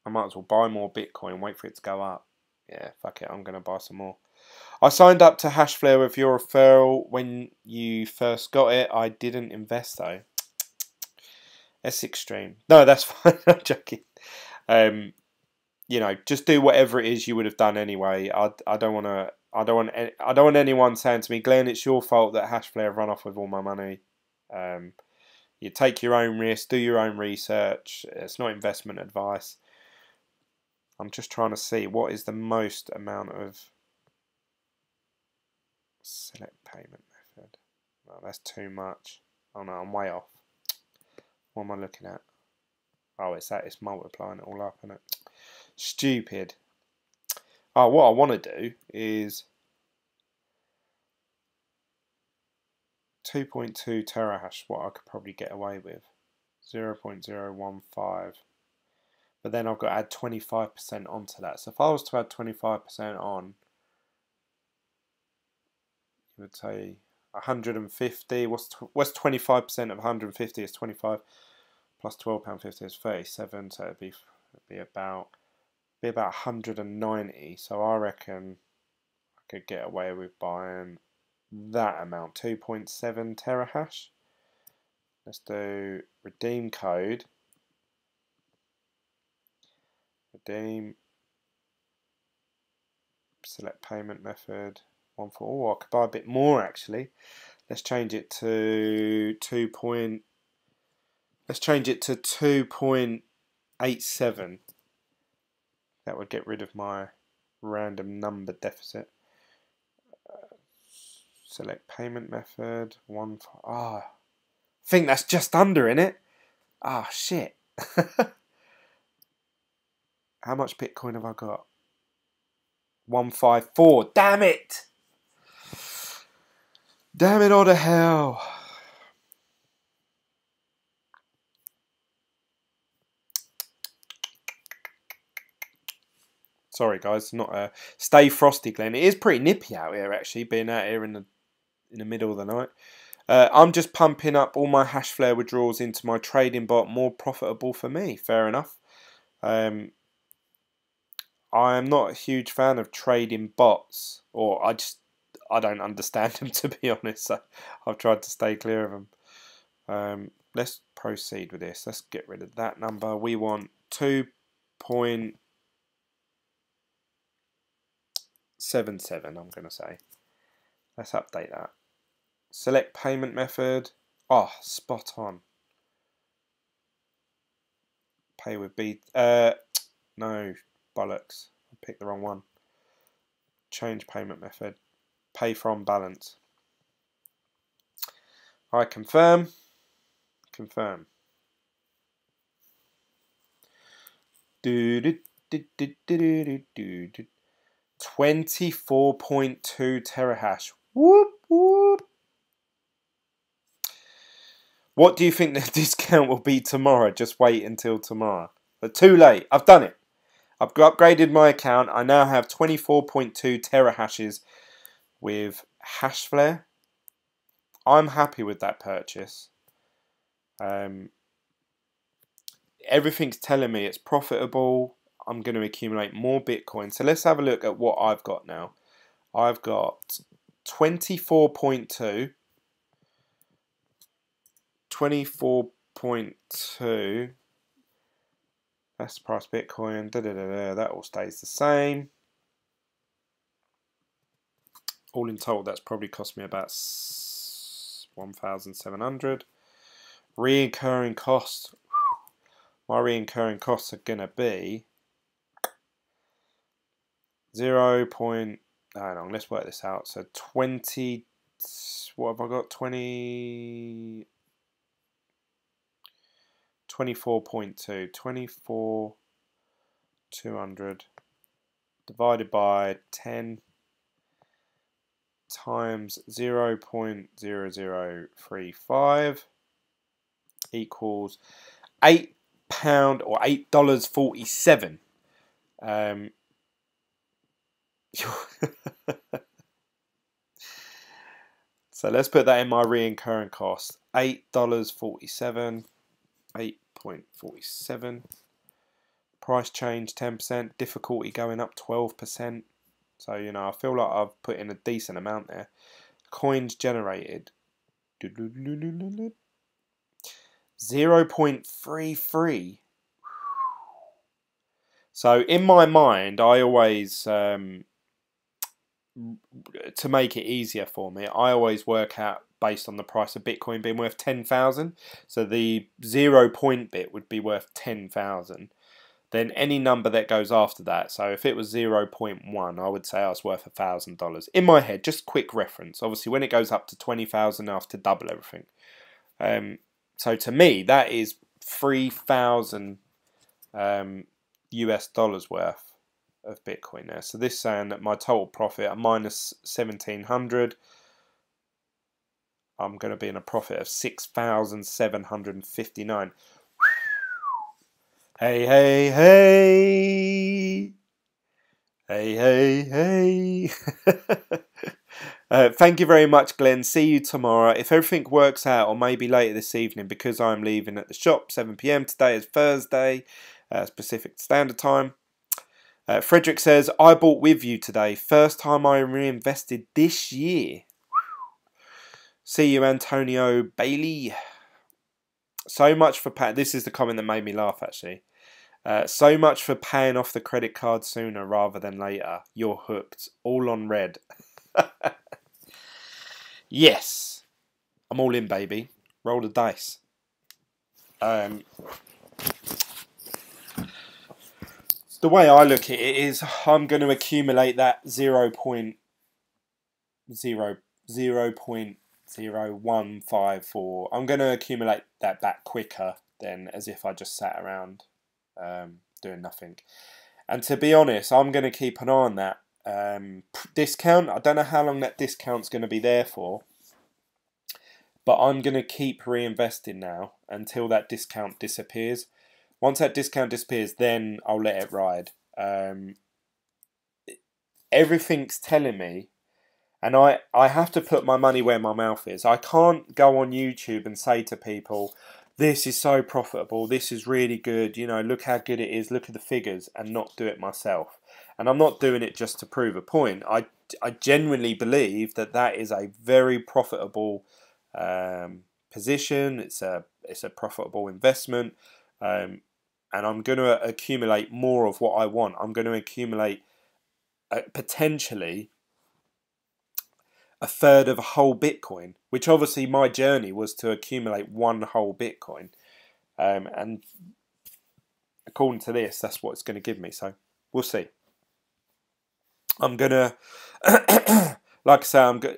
I might as well buy more Bitcoin, wait for it to go up. Yeah, fuck it, I'm going to buy some more. I signed up to hashflare with your referral when you first got it. I didn't invest though. That's extreme. No, that's fine. I'm joking. You know, just do whatever it is you would have done anyway. I don't want anyone saying to me, Glenn, it's your fault that hashflare have run off with all my money. You take your own risk, do your own research. It's not investment advice. I'm just trying to see what is the most amount of select payment method. No, that's too much. Oh no, I'm way off. What am I looking at? Oh, it's that. It's multiplying it all up, isn't it? Stupid. Oh, what I want to do is 2.2 terahash, what I could probably get away with. 0.015. But then I've got to add 25% onto that. So if I was to add 25% on, you would say 150. What's 25% of 150 is 25 plus £12.50 is 37. So it'd be about 190. So I reckon I could get away with buying that amount, 2.7 terahash. Let's do redeem code. Redeem. Select payment method. One for all. I could buy a bit more actually. Let's change it to 2.87. That would get rid of my random number deficit. Select payment method. One for I think that's just under, in it. Ah, shit. How much Bitcoin have I got? 154. Damn it! Damn it all to hell. Sorry guys, not a stay frosty, Glenn. It is pretty nippy out here actually, being out here in the middle of the night. I'm just pumping up all my hashflare withdrawals into my trading bot, more profitable for me. Fair enough. I am not a huge fan of trading bots, or I don't understand them, to be honest. So I've tried to stay clear of them. Let's proceed with this. Let's get rid of that number. We want 2.77, I'm going to say. Let's update that. Select payment method. Oh, spot on. Pay with B. No, bollocks. I picked the wrong one. Change payment method. Pay from balance. I confirm. Confirm. 24.2 terahash. Whoop whoop. What do you think the discount will be tomorrow? Just wait until tomorrow. But too late. I've done it. I've upgraded my account. I now have 24.2 terahashes with hashflare. I'm happy with that purchase. Everything's telling me it's profitable. I'm going to accumulate more Bitcoin. So let's have a look at what I've got now. I've got 24.2. 24.2. That's the price Bitcoin. That all stays the same. All in total, that's probably cost me about 1,700. Recurring costs. My recurring costs are going to be 0. Hang on, let's work this out. So 20. What have I got? 24.2. 24,200 divided by 10 times 0.0035 equals £8 or $8.47. So let's put that in my recurring cost. $8.47. 8.47. Price change 10%. Difficulty going up 12%. So, you know, I feel like I've put in a decent amount there. Coins generated 0.33. So in my mind, I always, to make it easier for me, I always work out based on the price of Bitcoin being worth 10,000. So the 0 point bit would be worth 10,000. Then any number that goes after that, so if it was 0.1, I would say I was worth $1,000. In my head, just quick reference. Obviously, when it goes up to 20,000, I have to double everything. So to me, that is 3,000 US dollars worth of Bitcoin there. So this is saying that my total profit at minus 1,700, I'm going to be in a profit of 6,759. Hey, hey, hey. Hey, hey, hey. Thank you very much, Glenn. See you tomorrow. If everything works out, or maybe later this evening, because I'm leaving at the shop 7 PM. Today is Thursday, Pacific Standard Time. Frederick says, I bought with you today. First time I reinvested this year. See you, Antonio Bailey. So much for paying. This is the comment that made me laugh, actually. So much for paying off the credit card sooner rather than later. You're hooked. All on red. Yes. I'm all in, baby. Roll the dice. The way I look at it is I'm going to accumulate that 0.0154. I'm going to accumulate that back quicker than as if I just sat around doing nothing. And to be honest, I'm going to keep an eye on that discount. I don't know how long that discount's going to be there for, but I'm going to keep reinvesting now until that discount disappears. Once that discount disappears, then I'll let it ride. Everything's telling me, and I have to put my money where my mouth is. I can't go on YouTube and say to people, this is so profitable, this is really good, you know, look how good it is, look at the figures, and not do it myself. And I'm not doing it just to prove a point. I genuinely believe that that is a very profitable position. It's a profitable investment. And I'm going to accumulate more of what I want. I'm going to accumulate potentially a third of a whole Bitcoin, which obviously my journey was to accumulate one whole Bitcoin. And according to this, that's what it's going to give me. So we'll see. I'm going to, like I say, I'm going.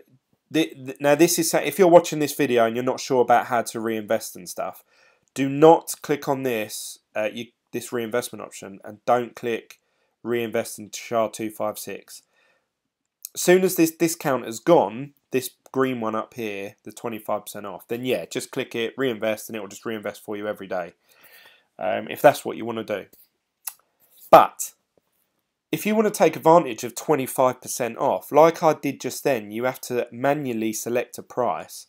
Now this is, if you're watching this video and you're not sure about how to reinvest and stuff, do not click on this this reinvestment option, and don't click reinvest in SHA-256. As soon as this discount has gone, this green one up here, the 25% off, then yeah, just click it, reinvest, and it will just reinvest for you every day, if that's what you want to do. But if you want to take advantage of 25% off, like I did just then, you have to manually select a price,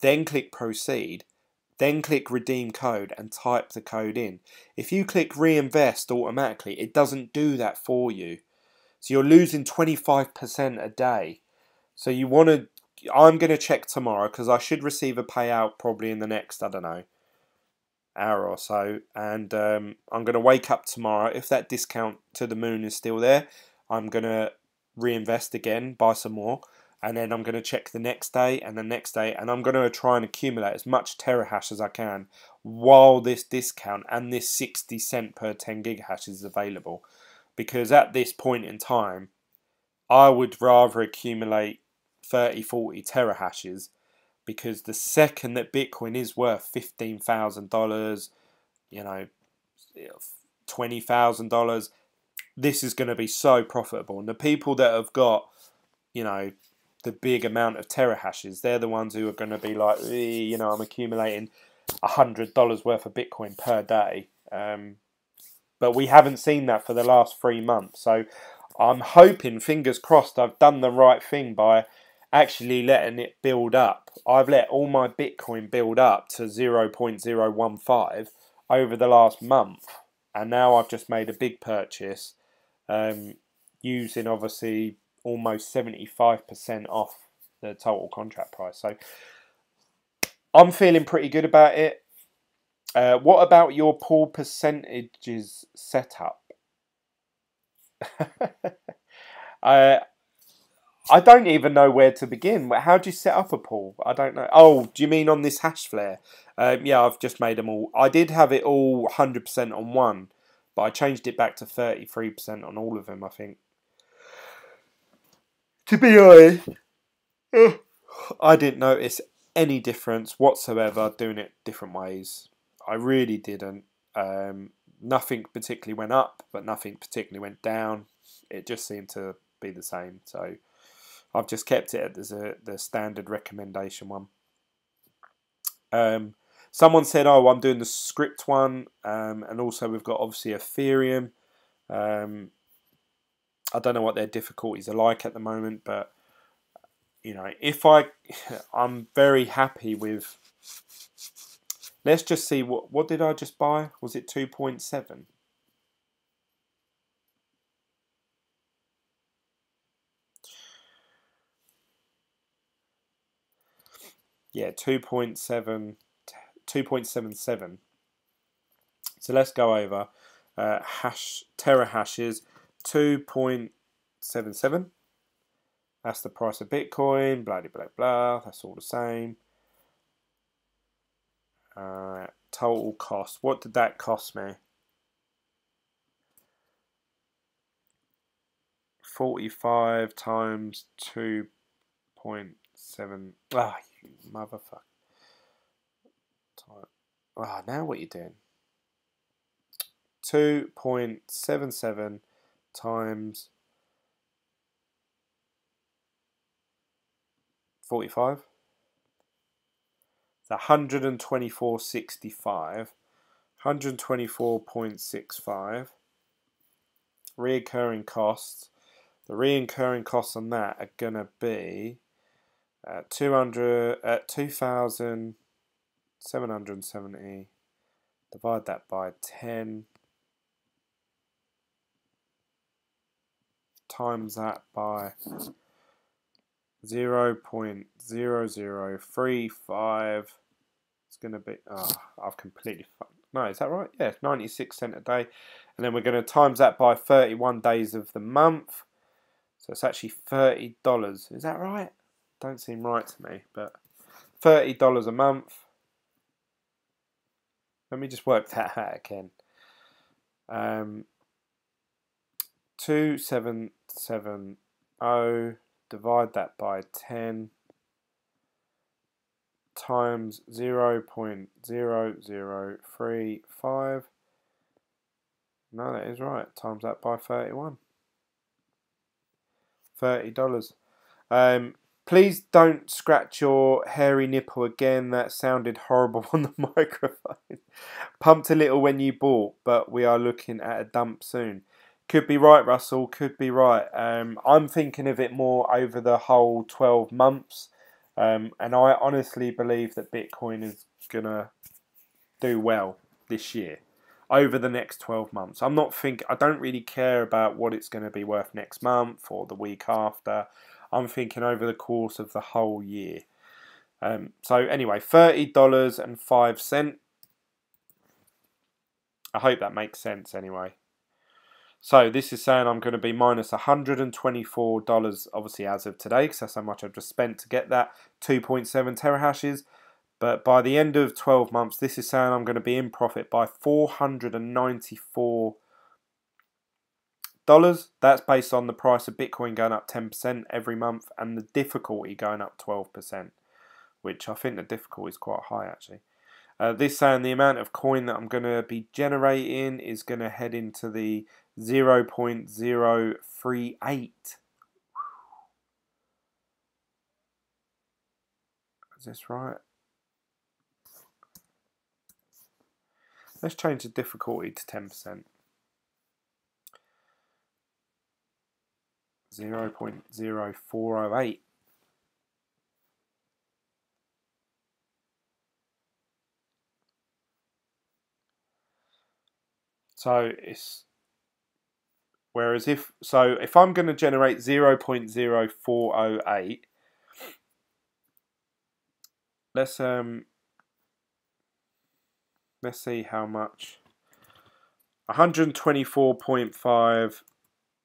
then click proceed, then click redeem code and type the code in. If you click reinvest automatically, it doesn't do that for you. So you're losing 25% a day. So you want to, I'm going to check tomorrow because I should receive a payout probably in the next, I don't know, hour or so. And I'm going to wake up tomorrow. If that discount to the moon is still there, I'm going to reinvest again, buy some more. And then I'm going to check the next day and the next day. And I'm going to try and accumulate as much terahash as I can while this discount and this 60 cent per 10 gigahash is available. Because at this point in time, I would rather accumulate 30, 40 terahashes, because the second that Bitcoin is worth $15,000, you know, $20,000, this is going to be so profitable. And the people that have got, you know, the big amount of terahashes, they're the ones who are going to be like, you know, I'm accumulating $100 worth of Bitcoin per day. But we haven't seen that for the last 3 months. So I'm hoping, fingers crossed, I've done the right thing by actually letting it build up. I've let all my Bitcoin build up to 0.015 over the last month. And now I've just made a big purchase using obviously almost 75% off the total contract price. So I'm feeling pretty good about it. What about your pool percentages setup? I don't even know where to begin. How do you set up a pool? I don't know. Oh, do you mean on this hashflare? Yeah, I've just made them all. I did have it all 100% on one, but I changed it back to 33% on all of them, I think. To be honest, I didn't notice any difference whatsoever doing it different ways. I really didn't. Nothing particularly went up, but nothing particularly went down. It just seemed to be the same. So I've just kept it as the standard recommendation one. Someone said, oh, I'm doing the script one. And also we've got obviously Ethereum. I don't know what their difficulties are like at the moment, but you know, I'm very happy with. Let's just see what did I just buy? Was it 2.7? Yeah, 2.77. So let's go over Terra hashes 2.77. That's the price of Bitcoin. Blah blah blah. That's all the same. Total cost. What did that cost me? 45 times 2.7. Ah, you motherfucker. Ah, now what are you doing? 2.77 times 45. It's 124.65. 124.65. Reoccurring costs. The reoccurring costs on that are gonna be 2,770. Divide that by 10. Times that by 0.0035. It's going to be, I've completely fucked. No, is that right? Yeah, 96 cents a day. And then we're going to times that by 31 days of the month. So it's actually $30. Is that right? Don't seem right to me, but $30 a month. Let me just work that out again. 2770, divide that by 10 times 0.0035. No, that is right. Times that by 31. $30. Please don't scratch your hairy nipple again. That sounded horrible on the microphone. Pumped a little when you bought, but we are looking at a dump soon. Could be right, Russell. Could be right. I'm thinking of it more over the whole 12 months. And I honestly believe that Bitcoin is going to do well this year. Over the next 12 months. I don't really care about what it's going to be worth next month or the week after. I'm thinking over the course of the whole year. So anyway, $30.05. I hope that makes sense anyway. So this is saying I'm going to be minus $124, obviously as of today, because that's how much I've just spent to get that 2.7 terahashes. But by the end of 12 months, this is saying I'm going to be in profit by $494. That's based on the price of Bitcoin going up 10% every month and the difficulty going up 12%, which I think the difficulty is quite high actually. This saying the amount of coin that I'm going to be generating is going to head into the 0.038. Is this right? Let's change the difficulty to 10%. 0.0408. So it's if I'm going to generate 0.0408, let's see how much. 124.5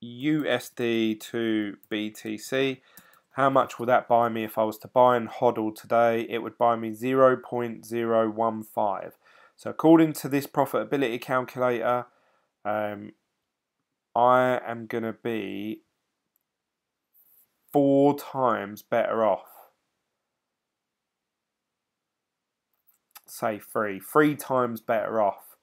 USD to BTC. How much will that buy me if I was to buy and hodl today? It would buy me 0.015. So according to this profitability calculator, I am going to be 4 times better off. Say 3 times better off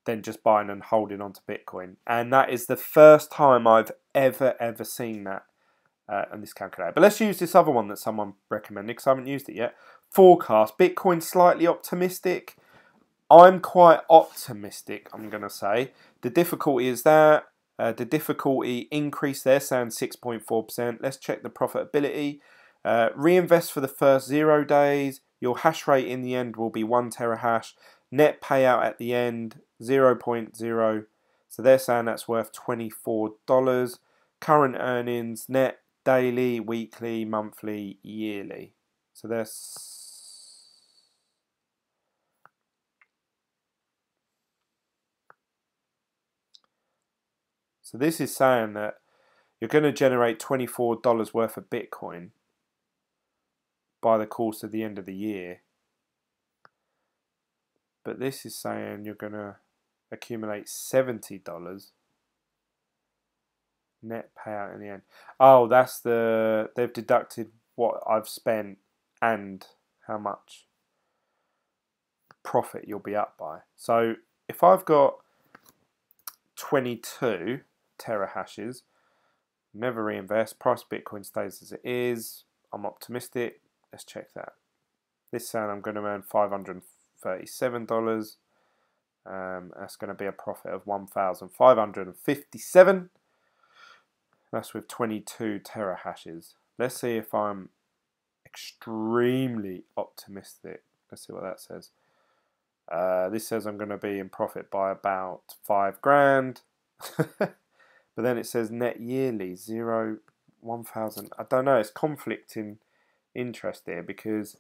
than just buying and holding onto Bitcoin. And that is the first time I've ever seen that on this calculator. But let's use this other one that someone recommended because I haven't used it yet. Forecast. Bitcoin slightly optimistic. I'm quite optimistic, I'm going to say. The difficulty is that The difficulty increase, they're saying 6.4%. Let's check the profitability. Reinvest for the first 0 days. Your hash rate in the end will be 1 terahash. Net payout at the end 0.0. So they're saying that's worth $24. Current earnings net daily, weekly, monthly, yearly. So this is saying that you're going to generate $24 worth of Bitcoin by the course of the end of the year. But this is saying you're going to accumulate $70 net payout in the end. Oh, that's they've deducted what I've spent and how much profit you'll be up by. So if I've got 22 terahashes, never reinvest, price of Bitcoin stays as it is, I'm optimistic. Let's check that. This saying I'm going to earn $537. That's going to be a profit of 1,557. That's with 22 terahashes. Let's see if I'm extremely optimistic. Let's see what that says. This says I'm going to be in profit by about 5 grand. But then it says net yearly 1,000. I don't know. It's conflicting interest there because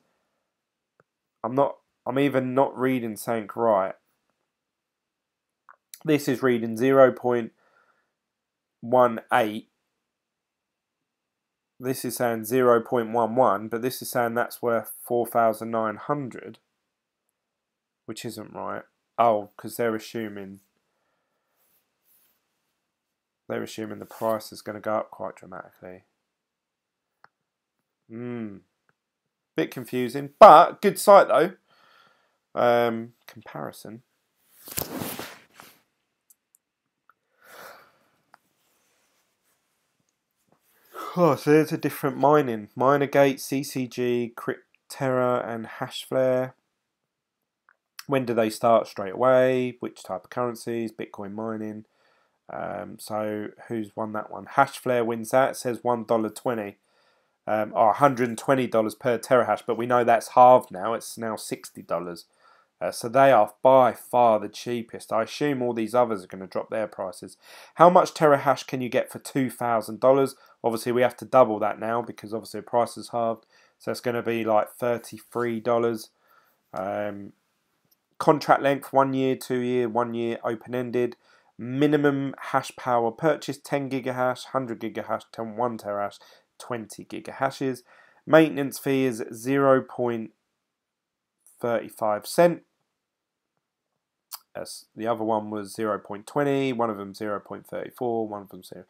I'm even not reading something right. This is reading 0.18. This is saying 0.11, but this is saying that's worth 4,900, which isn't right. Oh, because they're assuming the price is going to go up quite dramatically. Bit confusing, but good site though. Comparison. Oh, so there's a different mining. Minergate, CCG, Cryptera and hashflare. When do they start? Straight away. Which type of currencies? Bitcoin mining. So who's won that one? Hashflare wins that. It says $1.20. Or $120 per terahash, but we know that's halved now. It's now $60. So they are by far the cheapest. I assume all these others are going to drop their prices. How much terahash can you get for $2,000? Obviously, we have to double that now because obviously the price is halved. So it's going to be like $33. Contract length, 1 year, 2 year, 1 year, open-ended. Minimum hash power purchase, 10 gigahash, 100 gigahash, 1 terahash, 20 gigahashes. Maintenance fee is 0.35 cent. As the other one was 0.20, one of them 0.34, one of them 0.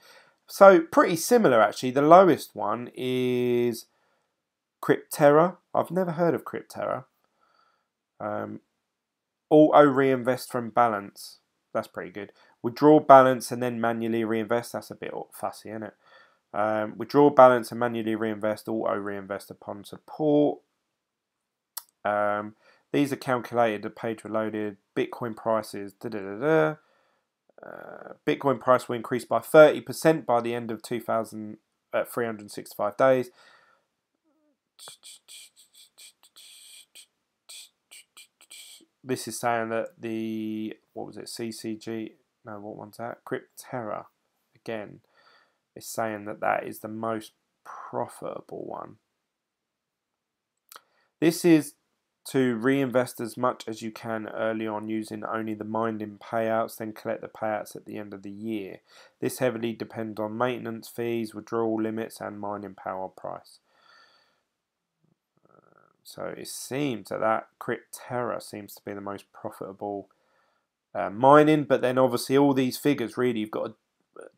So pretty similar actually. The lowest one is Cryptera. I've never heard of Cryptera. Auto reinvest from balance. That's pretty good. Withdraw balance and then manually reinvest. That's a bit fussy, isn't it? Withdraw balance and manually reinvest. Auto reinvest upon support. These are calculated. The page reloaded. Bitcoin prices. Bitcoin price will increase by 30% by the end of 365 days. This is saying that the, what was it, CCG, no, what one's that? Cryptera, again, is saying that that is the most profitable one. This is to reinvest as much as you can early on using only the mining payouts, then collect the payouts at the end of the year. This heavily depends on maintenance fees, withdrawal limits, and mining power price. So it seems that Cryptera seems to be the most profitable mining, but then obviously all these figures really you've got to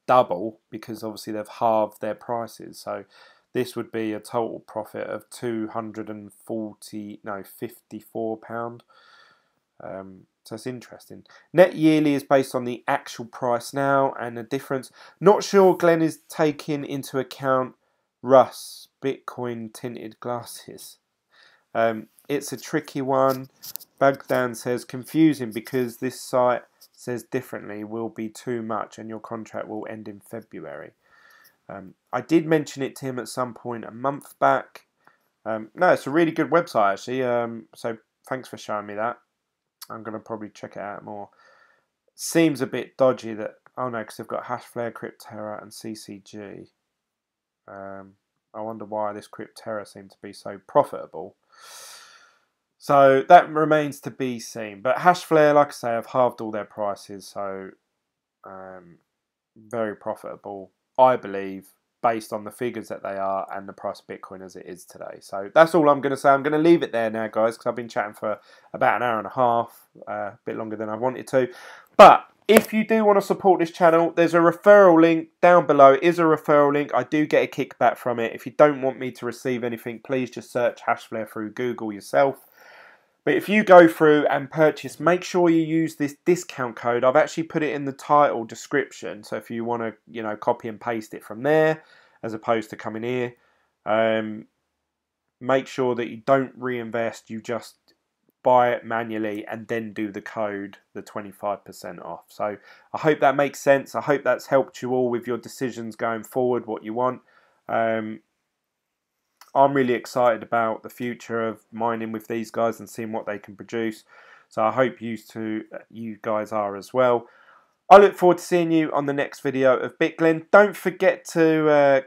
double because obviously they've halved their prices. So this would be a total profit of £54. So it's interesting. Net yearly is based on the actual price now and the difference. Not sure Glenn is taking into account Russ, Bitcoin tinted glasses. It's a tricky one. Bagdan says confusing because this site says differently will be too much and your contract will end in February. I did mention it to him at some point a month back. No, it's a really good website actually. So thanks for showing me that. I'm going to probably check it out more. Seems a bit dodgy that, oh no, because they've got hashflare, Cryptera and CCG. I wonder why this Cryptera seemed to be so profitable. So that remains to be seen. But hashflare, like I say, have halved all their prices, so very profitable, I believe, based on the figures that they are and the price of Bitcoin as it is today. So that's all I'm going to say. I'm going to leave it there now, guys, because I've been chatting for about an hour and a half, a bit longer than I wanted to. But if you do want to support this channel, there's a referral link down below. It is a referral link. I do get a kickback from it. If you don't want me to receive anything, please just search hashflare through Google yourself. But if you go through and purchase, make sure you use this discount code. I've actually put it in the title description. So if you want to, you know, copy and paste it from there, as opposed to coming here, make sure that you don't reinvest. You just buy it manually and then do the code, the 25% off. So I hope that makes sense. I hope that's helped you all with your decisions going forward, what you want. I'm really excited about the future of mining with these guys and seeing what they can produce. So I hope you guys are as well. I look forward to seeing you on the next video of BitGlen. Don't forget to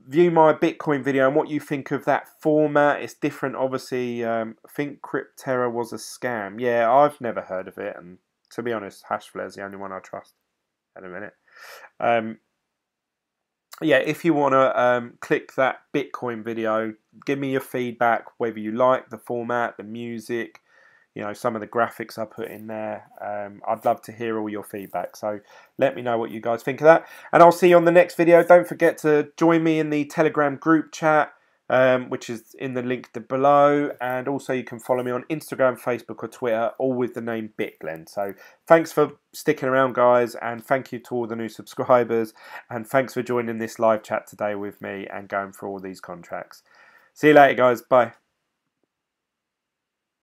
view my Bitcoin video and what you think of that format. It's different, obviously. I think Cryptera was a scam. Yeah, I've never heard of it. And to be honest, hashflare is the only one I trust. In a minute. Yeah, if you want to click that Bitcoin video, give me your feedback, whether you like the format, the music, you know, some of the graphics I put in there. I'd love to hear all your feedback. So let me know what you guys think of that. And I'll see you on the next video. Don't forget to join me in the Telegram group chat, which is in the link below. And also you can follow me on Instagram, Facebook or Twitter, all with the name BitGlen. So thanks for sticking around, guys. And thank you to all the new subscribers. And thanks for joining this live chat today with me and going through all these contracts. See you later, guys. Bye.